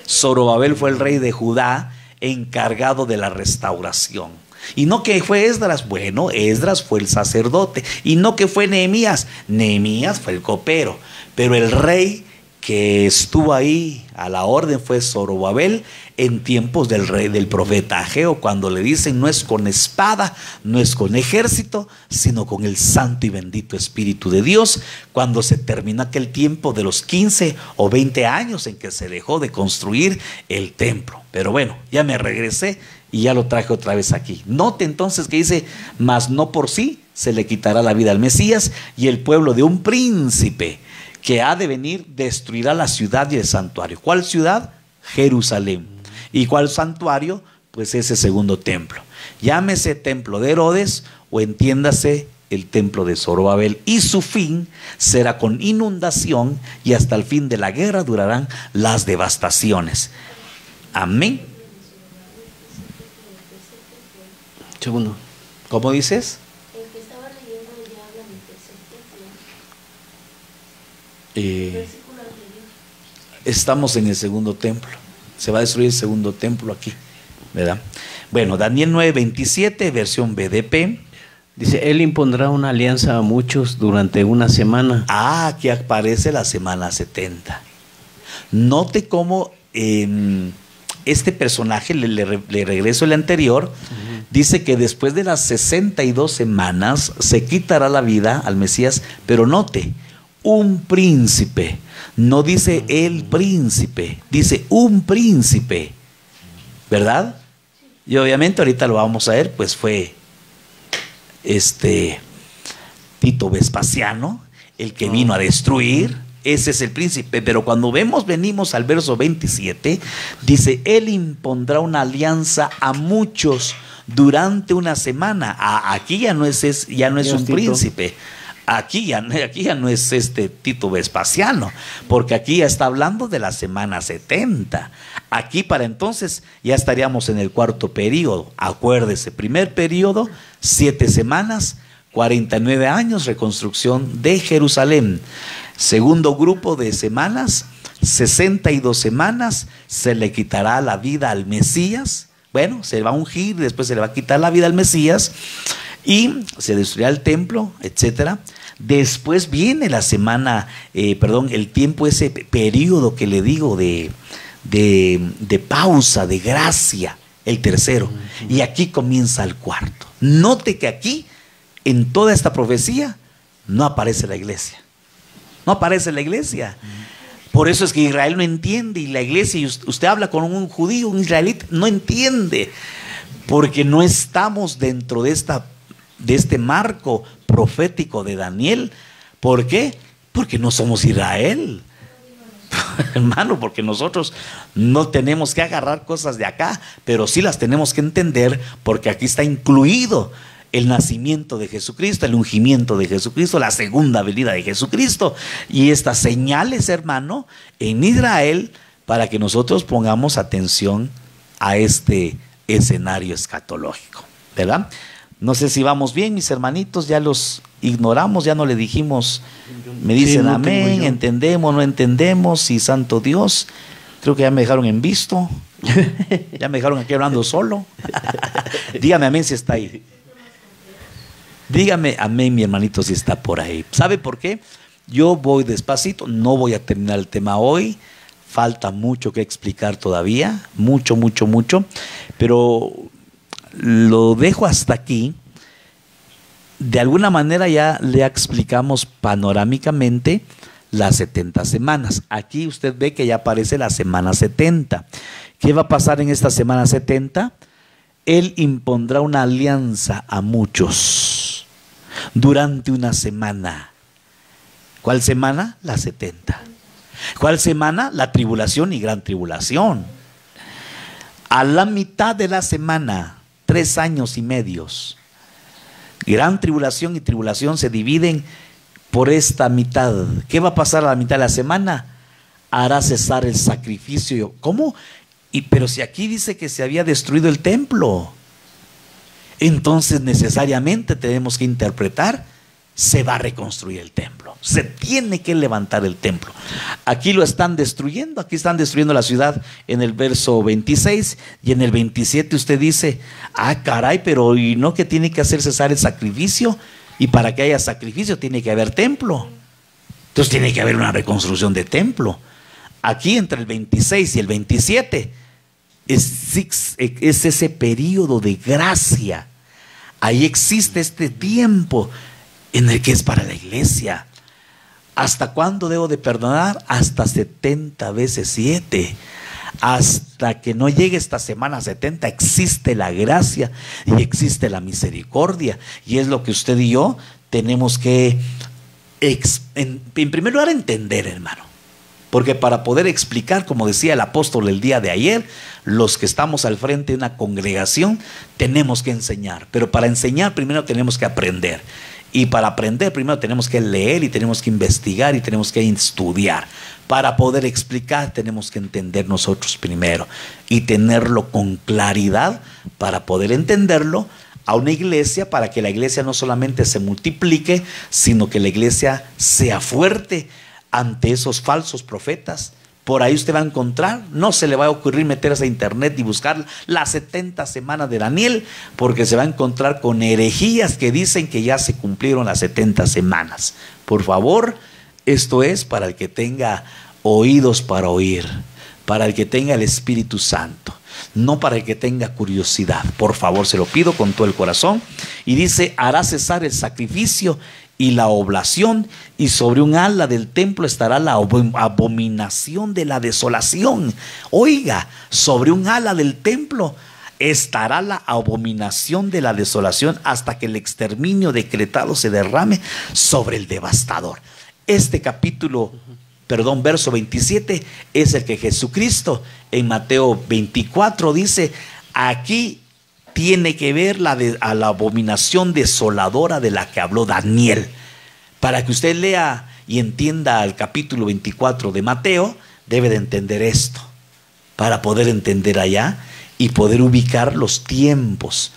Zorobabel fue el rey de Judá encargado de la restauración. Y no que fue Esdras, bueno, Esdras fue el sacerdote. Y no que fue Nehemías, Nehemías fue el copero. Pero el rey que estuvo ahí a la orden fue Zorobabel, en tiempos del profeta Ageo, cuando le dicen: no es con espada, no es con ejército, sino con el santo y bendito Espíritu de Dios, cuando se terminó aquel tiempo de los 15 o 20 años en que se dejó de construir el templo. Pero bueno, ya me regresé y ya lo traje otra vez aquí. Note entonces que dice: mas no por sí se le quitará la vida al Mesías, y el pueblo de un príncipe que ha de venir destruirá la ciudad y el santuario. ¿Cuál ciudad? Jerusalén. ¿Y cuál santuario? Pues ese segundo templo. Llámese templo de Herodes, o entiéndase el templo de Zorobabel. Y su fin será con inundación, y hasta el fin de la guerra durarán las devastaciones. Amén. Segundo. ¿Cómo dices? El que estaba leyendo ya habla del tercer templo. Versículo anterior. Estamos en el segundo templo. Se va a destruir el segundo templo aquí, ¿verdad? Bueno, Daniel 9:27, versión BDP. Dice: él impondrá una alianza a muchos durante una semana. Ah, aquí aparece la semana 70. Note cómo este personaje, le regreso el anterior, dice que después de las 62 semanas se quitará la vida al Mesías, pero note, un príncipe. No dice el príncipe, dice un príncipe, ¿verdad? Y obviamente ahorita lo vamos a ver, pues fue Tito Vespasiano el que vino a destruir. Ese es el príncipe. Pero cuando venimos al verso 27, dice: él impondrá una alianza a muchos durante una semana. Aquí ya no es un príncipe. Aquí ya no es Tito Vespasiano, porque aquí ya está hablando de la semana 70. Aquí para entonces ya estaríamos en el cuarto periodo. Acuérdese, primer periodo, 7 semanas, 49 años, reconstrucción de Jerusalén. Segundo grupo de semanas, 62 semanas, se le quitará la vida al Mesías. Bueno, se le va a ungir, después se le va a quitar la vida al Mesías y se destruirá el templo, etcétera. Después viene la semana, el tiempo, ese periodo que le digo de pausa, de gracia, el tercero. Y aquí comienza el cuarto. Note que aquí, en toda esta profecía, no aparece la iglesia. No aparece la iglesia. Por eso es que Israel no entiende, y la iglesia, y usted habla con un judío, un israelita, no entiende, porque no estamos dentro de este marco profético de Daniel. ¿Por qué? Porque no somos Israel. Hermano, porque nosotros no tenemos que agarrar cosas de acá, pero sí las tenemos que entender, porque aquí está incluido el nacimiento de Jesucristo, el ungimiento de Jesucristo, la segunda venida de Jesucristo, y estas señales, hermano, en Israel, para que nosotros pongamos atención a este escenario escatológico, ¿verdad? No sé si vamos bien, mis hermanitos, ya los ignoramos, ya no le dijimos, me dicen Sí, no amén, tengo yo. entendemos, no entendemos, y santo Dios, creo que ya me dejaron en visto, ya me dejaron aquí hablando solo. Dígame amén si está ahí. Dígame amén, mi hermanito, si está por ahí. ¿Sabe por qué? Yo voy despacito, no voy a terminar el tema hoy, falta mucho que explicar todavía, mucho, mucho, mucho, pero lo dejo hasta aquí. De alguna manera ya le explicamos panorámicamente las 70 semanas. Aquí usted ve que ya aparece la semana 70. ¿Qué va a pasar en esta semana 70? Él impondrá una alianza a muchos durante una semana. ¿Cuál semana? La 70. ¿Cuál semana? La tribulación y gran tribulación. A la mitad de la semana, 3 años y medio. Gran tribulación y tribulación se dividen por esta mitad. ¿Qué va a pasar a la mitad de la semana? Hará cesar el sacrificio. ¿Cómo? Pero si aquí dice que se había destruido el templo, entonces necesariamente tenemos que interpretar, se va a reconstruir el templo. Se tiene que levantar el templo. Aquí lo están destruyendo, aquí están destruyendo la ciudad en el verso 26 y en el 27 usted dice, ah caray, pero ¿y no que tiene que hacer cesar el sacrificio? Y para que haya sacrificio tiene que haber templo. Entonces tiene que haber una reconstrucción de templo. Aquí entre el 26 y el 27 es ese periodo de gracia. Ahí existe este tiempo en el que es para la iglesia. ¿Hasta cuándo debo de perdonar? Hasta 70 veces 7. Hasta que no llegue esta semana 70 existe la gracia y existe la misericordia. Y es lo que usted y yo tenemos que en primer lugar entender, hermano. Porque para poder explicar, como decía el apóstol el día de ayer, los que estamos al frente de una congregación tenemos que enseñar. Pero para enseñar primero tenemos que aprender. Y para aprender primero tenemos que leer y tenemos que investigar y tenemos que estudiar. Para poder explicar tenemos que entender nosotros primero y tenerlo con claridad para poder entenderlo a una iglesia, para que la iglesia no solamente se multiplique, sino que la iglesia sea fuerte ante esos falsos profetas. Por ahí usted va a encontrar, no se le va a ocurrir meterse a internet y buscar las 70 semanas de Daniel, porque se va a encontrar con herejías que dicen que ya se cumplieron las 70 semanas. Por favor, esto es para el que tenga oídos para oír, para el que tenga el Espíritu Santo, no para el que tenga curiosidad. Por favor, se lo pido con todo el corazón. Y dice, hará cesar el sacrificio y la oblación, y sobre un ala del templo estará la abominación de la desolación. Oiga, sobre un ala del templo estará la abominación de la desolación hasta que el exterminio decretado se derrame sobre el devastador. Este verso 27 es el que Jesucristo en Mateo 24 dice, aquí tiene que ver a la abominación desoladora de la que habló Daniel. Para que usted lea y entienda el capítulo 24 de Mateo, debe de entender esto, para poder entender allá y poder ubicar los tiempos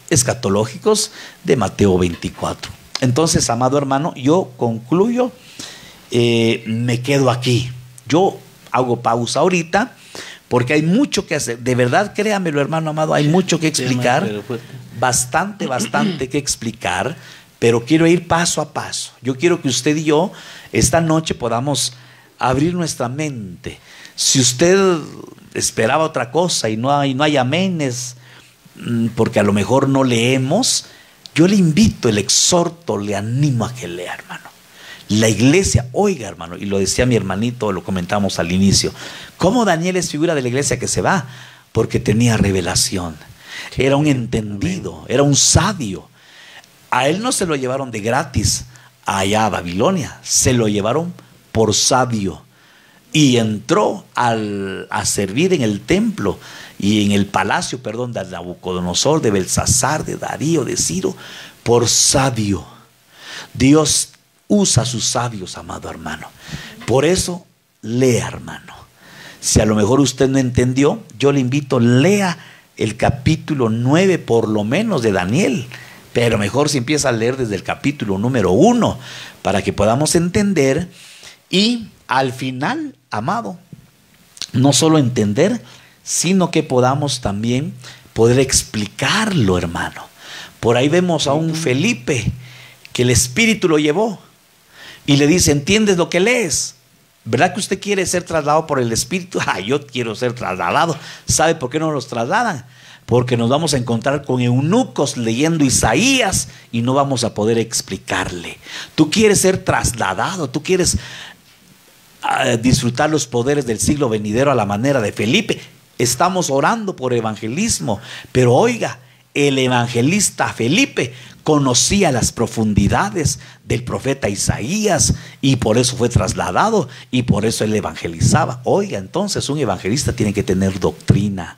escatológicos de Mateo 24. Entonces, amado hermano, yo concluyo, me quedo aquí. Yo hago pausa ahorita, porque hay mucho que hacer. De verdad, créamelo, hermano amado, hay mucho que explicar. Bastante que explicar, pero quiero ir paso a paso. Yo quiero que usted y yo esta noche podamos abrir nuestra mente. Si usted esperaba otra cosa y no hay amenes, porque a lo mejor no leemos, yo le invito, le exhorto, le animo a que lea, hermano. La iglesia, oiga hermano, y lo decía mi hermanito, lo comentamos al inicio, ¿cómo Daniel es figura de la iglesia que se va? Porque tenía revelación, era un entendido, era un sabio. A él no se lo llevaron de gratis allá a Babilonia, se lo llevaron por sabio. Y entró a servir en el templo y en el palacio, de Nabucodonosor, de Belsasar, de Darío, de Ciro, por sabio. Dios usa a sus sabios, amado hermano. Por eso, lea, hermano. Si a lo mejor usted no entendió, yo le invito, lea el capítulo 9 por lo menos de Daniel, pero mejor si empieza a leer desde el capítulo número 1 para que podamos entender y al final, amado, no solo entender, sino que podamos también poder explicarlo, hermano. Por ahí vemos a un Felipe que el Espíritu lo llevó y le dice, ¿entiendes lo que lees? ¿Verdad que usted quiere ser trasladado por el Espíritu? Yo quiero ser trasladado. ¿Sabe por qué no los trasladan? Porque nos vamos a encontrar con eunucos leyendo Isaías y no vamos a poder explicarle. Tú quieres ser trasladado, tú quieres disfrutar los poderes del siglo venidero a la manera de Felipe. Estamos orando por evangelismo, pero oiga, el evangelista Felipe conocía las profundidades del profeta Isaías y por eso fue trasladado y por eso él evangelizaba. Oiga, entonces un evangelista tiene que tener doctrina.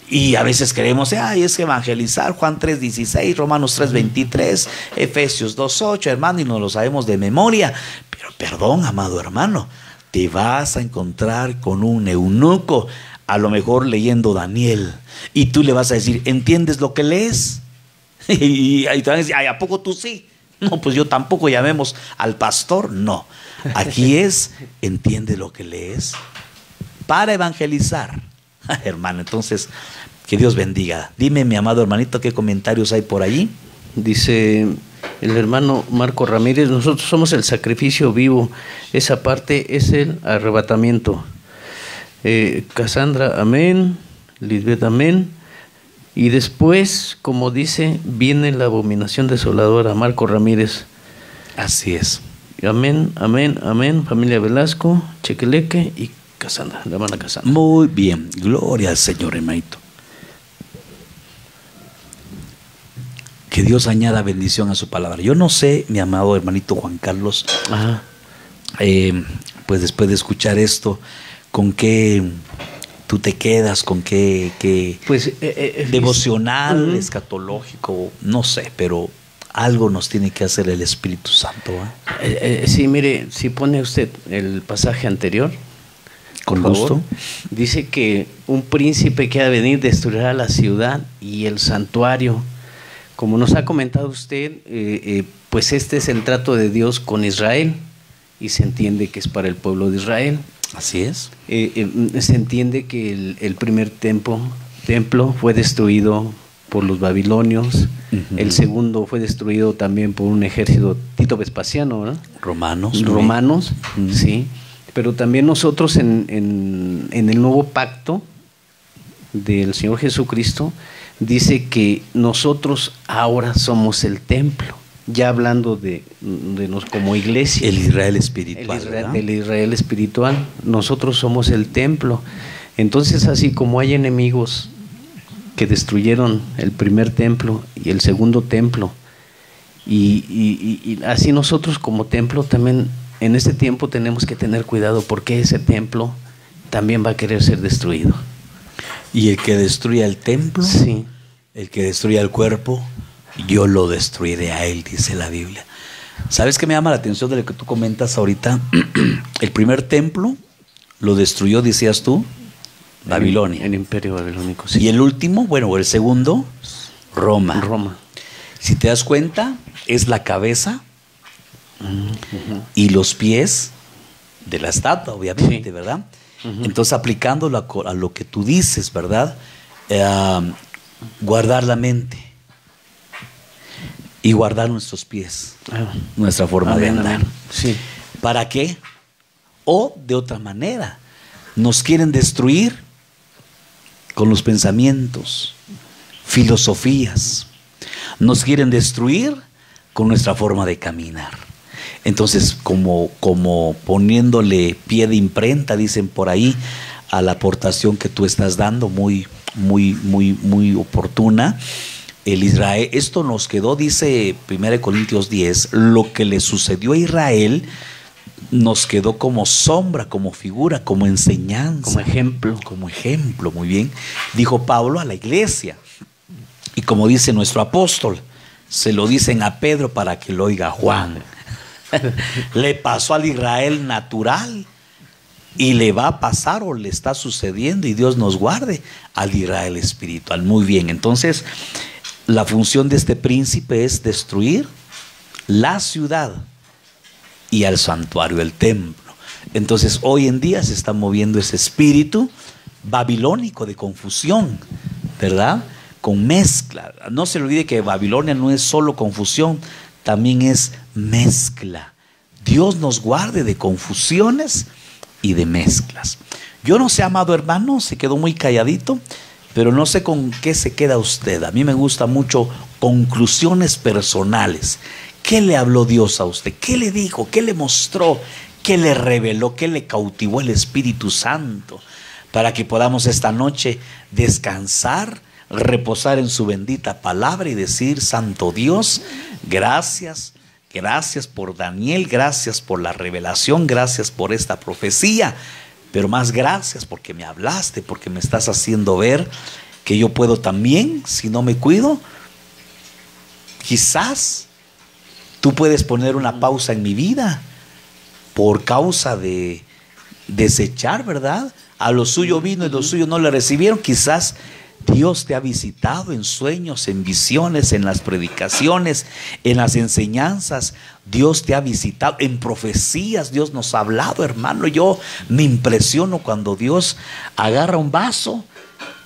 Y a veces creemos, es que evangelizar, Juan 3:16, Romanos 3:23, Efesios 2:8, hermano, y nos lo sabemos de memoria. Pero perdón, amado hermano, te vas a encontrar con un eunuco, a lo mejor leyendo Daniel, y tú le vas a decir, ¿entiendes lo que lees? Y te van a decir, ¿a poco tú sí? No, pues yo tampoco, llamemos al pastor. No, aquí es, ¿entiendes lo que lees? Para evangelizar. Hermano, entonces, que Dios bendiga. Dime, mi amado hermanito, ¿qué comentarios hay por allí? Dice el hermano Marco Ramírez, nosotros somos el sacrificio vivo, esa parte es el arrebatamiento. Cassandra, amén. Lisbeth, amén. Y después, como dice, viene la abominación desoladora. Marco Ramírez. Así es. Amén, amén, amén. Familia Velasco, Chequeleque y Cassandra, la hermana Cassandra. Muy bien, gloria al Señor, hermanito. Que Dios añada bendición a su palabra. Yo no sé, mi amado hermanito Juan Carlos, pues después de escuchar esto, ¿con qué tú te quedas? ¿Con qué pues, devocional, escatológico? No sé, pero algo nos tiene que hacer el Espíritu Santo. Sí, mire, si pone usted el pasaje anterior, con por gusto. favor, dice que un príncipe que ha de venir destruirá la ciudad y el santuario. Como nos ha comentado usted, pues este es el trato de Dios con Israel y se entiende que es para el pueblo de Israel. Así es. Se entiende que el primer templo fue destruido por los babilonios. El segundo fue destruido también por un ejército Tito Vespasiano, ¿verdad? Romanos, sí. Pero también nosotros en el nuevo pacto del Señor Jesucristo dice que nosotros ahora somos el templo, ya hablando de nos como iglesia. El Israel espiritual. El Israel espiritual, nosotros somos el templo. Entonces, así como hay enemigos que destruyeron el primer templo y el segundo templo, y así nosotros como templo también en este tiempo tenemos que tener cuidado porque ese templo también va a querer ser destruido. Y el que destruya el templo, sí, el que destruya el cuerpo, yo lo destruiré a él, dice la Biblia. ¿Sabes qué me llama la atención de lo que tú comentas ahorita? El primer templo lo destruyó, decías tú, Babilonia. El imperio babilónico, sí. Y el último, bueno, el segundo, Roma. Si te das cuenta, es la cabeza y los pies de la estatua, obviamente, sí, ¿verdad? Entonces, aplicándolo a lo que tú dices, ¿verdad? Guardar la mente y guardar nuestros pies, nuestra forma de andar. Sí. ¿Para qué? O de otra manera, nos quieren destruir con los pensamientos, filosofías, nos quieren destruir con nuestra forma de caminar. Entonces, como poniéndole pie de imprenta, dicen por ahí, a la aportación que tú estás dando, muy oportuna, el Israel, esto nos quedó, dice 1 Corintios 10, lo que le sucedió a Israel nos quedó como sombra, como figura, como enseñanza, como ejemplo, muy bien, dijo Pablo a la iglesia. Y como dice nuestro apóstol, se lo dicen a Pedro para que lo oiga Juan. Le pasó al Israel natural Y le va a pasar o le está sucediendo, y Dios nos guarde, al Israel espiritual. Muy bien, entonces la función de este príncipe es destruir la ciudad y al santuario, el templo. Entonces hoy en día se está moviendo ese espíritu babilónico de confusión, ¿verdad? Con mezcla. No se le olvide que Babilonia no es solo confusión, también es mezcla. Dios nos guarde de confusiones y de mezclas. Yo no sé, amado hermano, se quedó muy calladito, pero no sé con qué se queda usted. A mí me gusta mucho conclusiones personales. ¿Qué le habló Dios a usted? ¿Qué le dijo? ¿Qué le mostró? ¿Qué le reveló? ¿Qué le cautivó el Espíritu Santo? Para que podamos esta noche descansar, reposar en su bendita palabra y decir: Santo Dios, gracias. Gracias por Daniel, gracias por la revelación, gracias por esta profecía, pero más gracias porque me hablaste, porque me estás haciendo ver que yo puedo también, si no me cuido, quizás tú puedes poner una pausa en mi vida por causa de desechar, ¿verdad? A lo suyo vino y lo suyo no le recibieron. Quizás Dios te ha visitado en sueños, en visiones, en las predicaciones, en las enseñanzas. Dios te ha visitado en profecías. Dios nos ha hablado, hermano. Yo me impresiono cuando Dios agarra un vaso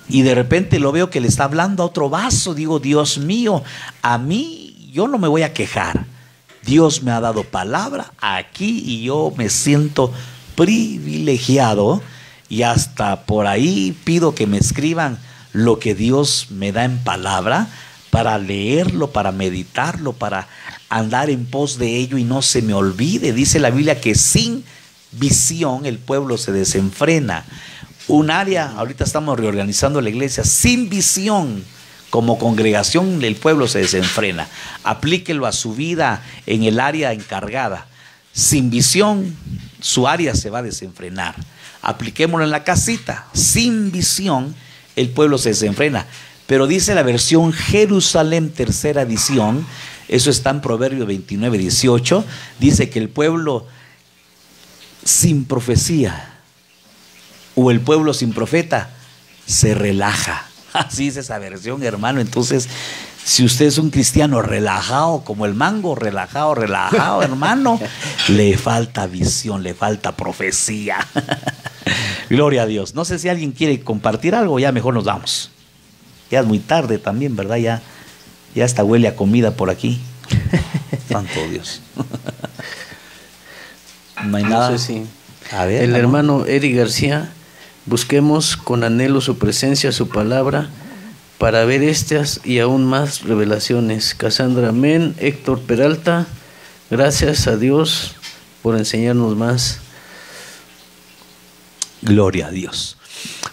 y de repente lo veo que le está hablando a otro vaso. Digo: Dios mío, a mí yo no me voy a quejar. Dios me ha dado palabra aquí y yo me siento privilegiado, y hasta por ahí pido que me escriban lo que Dios me da en palabra, para leerlo, para meditarlo, para andar en pos de ello y no se me olvide. Dice la Biblia que sin visión el pueblo se desenfrena. Un área, ahorita estamos reorganizando la iglesia, sin visión como congregación el pueblo se desenfrena. Aplíquelo a su vida en el área encargada. Sin visión su área se va a desenfrenar. Apliquémoslo en la casita. Sin visión el pueblo se desenfrena. Pero dice la versión Jerusalén, tercera edición, eso está en Proverbios 29, 18, dice que el pueblo sin profecía o el pueblo sin profeta se relaja. Así dice esa versión, hermano. Entonces, si usted es un cristiano relajado como el mango, relajado, hermano, le falta visión, le falta profecía. Gloria a Dios. No sé si alguien quiere compartir algo, ya mejor nos vamos. Ya es muy tarde también, ¿verdad? Ya hasta huele a comida por aquí. Santo Dios. No hay nada. No sé si A ver, el hermano Eric García: busquemos con anhelo su presencia, su palabra, para ver estas y aún más revelaciones. Cassandra, amén. Héctor Peralta: gracias a Dios por enseñarnos más. Gloria a Dios.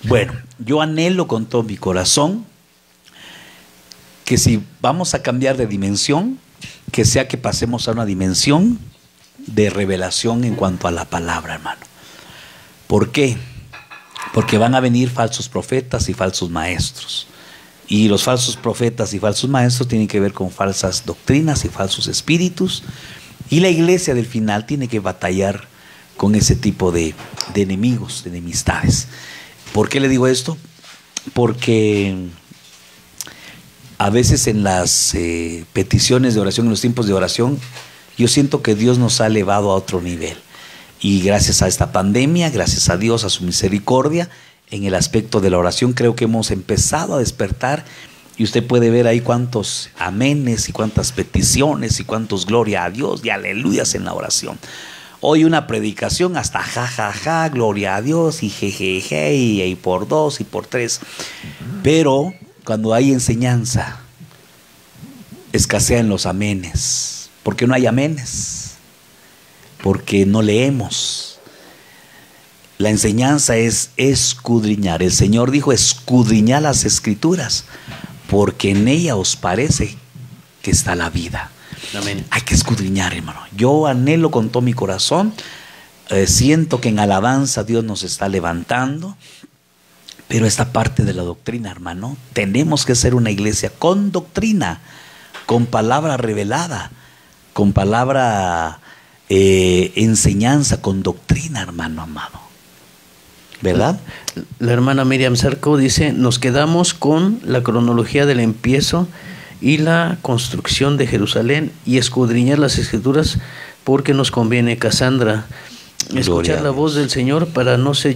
Bueno, yo anhelo con todo mi corazón que si vamos a cambiar de dimensión, que sea que pasemos a una dimensión de revelación en cuanto a la palabra, hermano. ¿Por qué? Porque van a venir falsos profetas y falsos maestros. Y los falsos profetas y falsos maestros tienen que ver con falsas doctrinas y falsos espíritus. Y la iglesia del final tiene que batallar con ese tipo de enemigos, de enemistades. ¿Por qué le digo esto? Porque a veces en las peticiones de oración, en los tiempos de oración, yo siento que Dios nos ha elevado a otro nivel. Y gracias a esta pandemia, gracias a Dios, a su misericordia, en el aspecto de la oración creo que hemos empezado a despertar. Y usted puede ver ahí cuántos amenes y cuántas peticiones y cuántos gloria a Dios y aleluyas en la oración. Hoy una predicación hasta ja, gloria a Dios y jejeje y por 2 y por 3. Pero cuando hay enseñanza, escasean los amenes. ¿Por qué no hay amenes? Porque no leemos. La enseñanza es escudriñar. El Señor dijo: escudriñad las Escrituras, porque en ella os parece que está la vida. Amén. Hay que escudriñar, hermano. Yo anhelo con todo mi corazón. Siento que en alabanza Dios nos está levantando. Pero esta parte de la doctrina, hermano, tenemos que ser una iglesia con doctrina, con palabra revelada, con palabra enseñanza, con doctrina, hermano amado. ¿verdad? La hermana Miriam Zarco dice, nos quedamos con la cronología del empiezo y la construcción de Jerusalén y escudriñar las escrituras porque nos conviene, Cassandra, escuchar la voz del Señor para no ser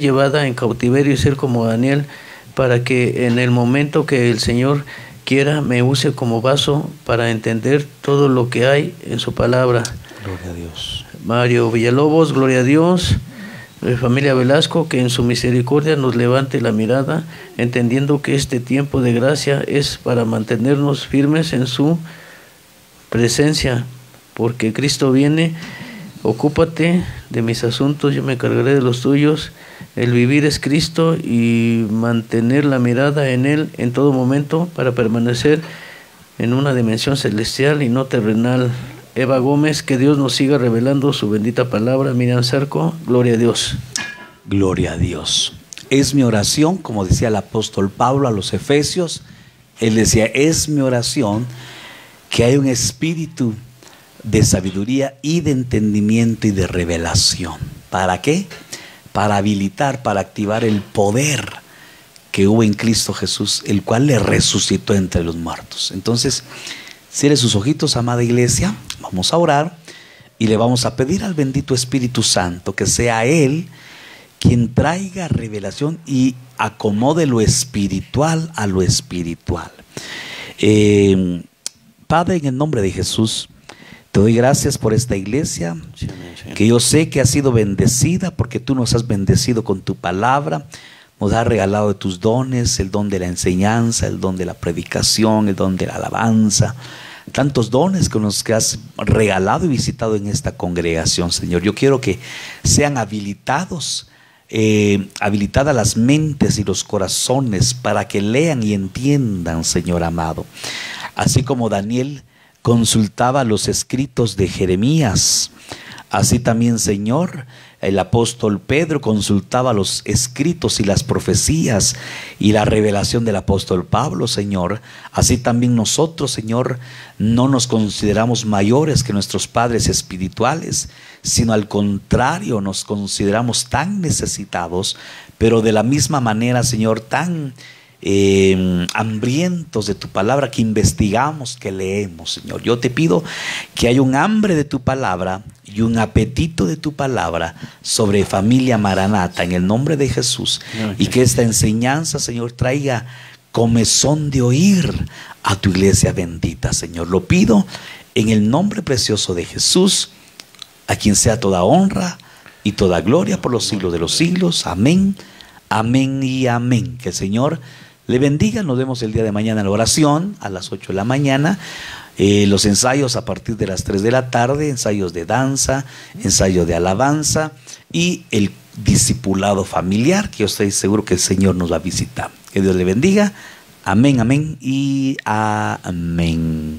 llevada en cautiverio y ser como Daniel, para que en el momento que el Señor quiera me use como vaso para entender todo lo que hay en su palabra. Gloria a Dios. Mario Villalobos, gloria a Dios. Familia Velasco, que en su misericordia nos levante la mirada, entendiendo que este tiempo de gracia es para mantenernos firmes en su presencia, porque Cristo viene. Ocúpate de mis asuntos, yo me encargaré de los tuyos. El vivir es Cristo y mantener la mirada en Él en todo momento para permanecer en una dimensión celestial y no terrenal. Eva Gómez, que Dios nos siga revelando su bendita palabra. Miriam Zarco, gloria a Dios. Gloria a Dios. Es mi oración, como decía el apóstol Pablo a los Efesios, él decía, es mi oración que haya un espíritu de sabiduría y de entendimiento y de revelación. ¿Para qué? Para habilitar, para activar el poder que hubo en Cristo Jesús, el cual le resucitó entre los muertos. Entonces, cierre sus ojitos, amada iglesia, vamos a orar y le vamos a pedir al bendito Espíritu Santo que sea Él quien traiga revelación y acomode lo espiritual a lo espiritual. Padre, en el nombre de Jesús, te doy gracias por esta iglesia, que yo sé que ha sido bendecida porque tú nos has bendecido con tu palabra, nos has regalado de tus dones, el don de la enseñanza, el don de la predicación, el don de la alabanza, tantos dones con los que has regalado y visitado en esta congregación, Señor. Yo quiero que sean habilitadas las mentes y los corazones para que lean y entiendan, Señor amado. Así como Daniel consultaba los escritos de Jeremías, así también, Señor, el apóstol Pedro consultaba los escritos y las profecías y la revelación del apóstol Pablo, Señor. Así también nosotros, Señor, no nos consideramos mayores que nuestros padres espirituales, sino al contrario, nos consideramos tan necesitados, pero de la misma manera, Señor, tan hambrientos de tu palabra, que investigamos, que leemos, Señor. Yo te pido que haya un hambre de tu palabra y un apetito de tu palabra sobre Familia Maranata en el nombre de Jesús, y que esta enseñanza, Señor, traiga comezón de oír a tu iglesia bendita, Señor. Lo pido en el nombre precioso de Jesús, a quien sea toda honra y toda gloria por los siglos de los siglos. Amén, amén y amén. Que el Señor le bendiga. Nos vemos el día de mañana en la oración a las 8 de la mañana. Los ensayos a partir de las 3 de la tarde, ensayos de danza, ensayo de alabanza y el discipulado familiar, que yo estoy seguro que el Señor nos va a visitar. Que Dios le bendiga. Amén, amén y amén.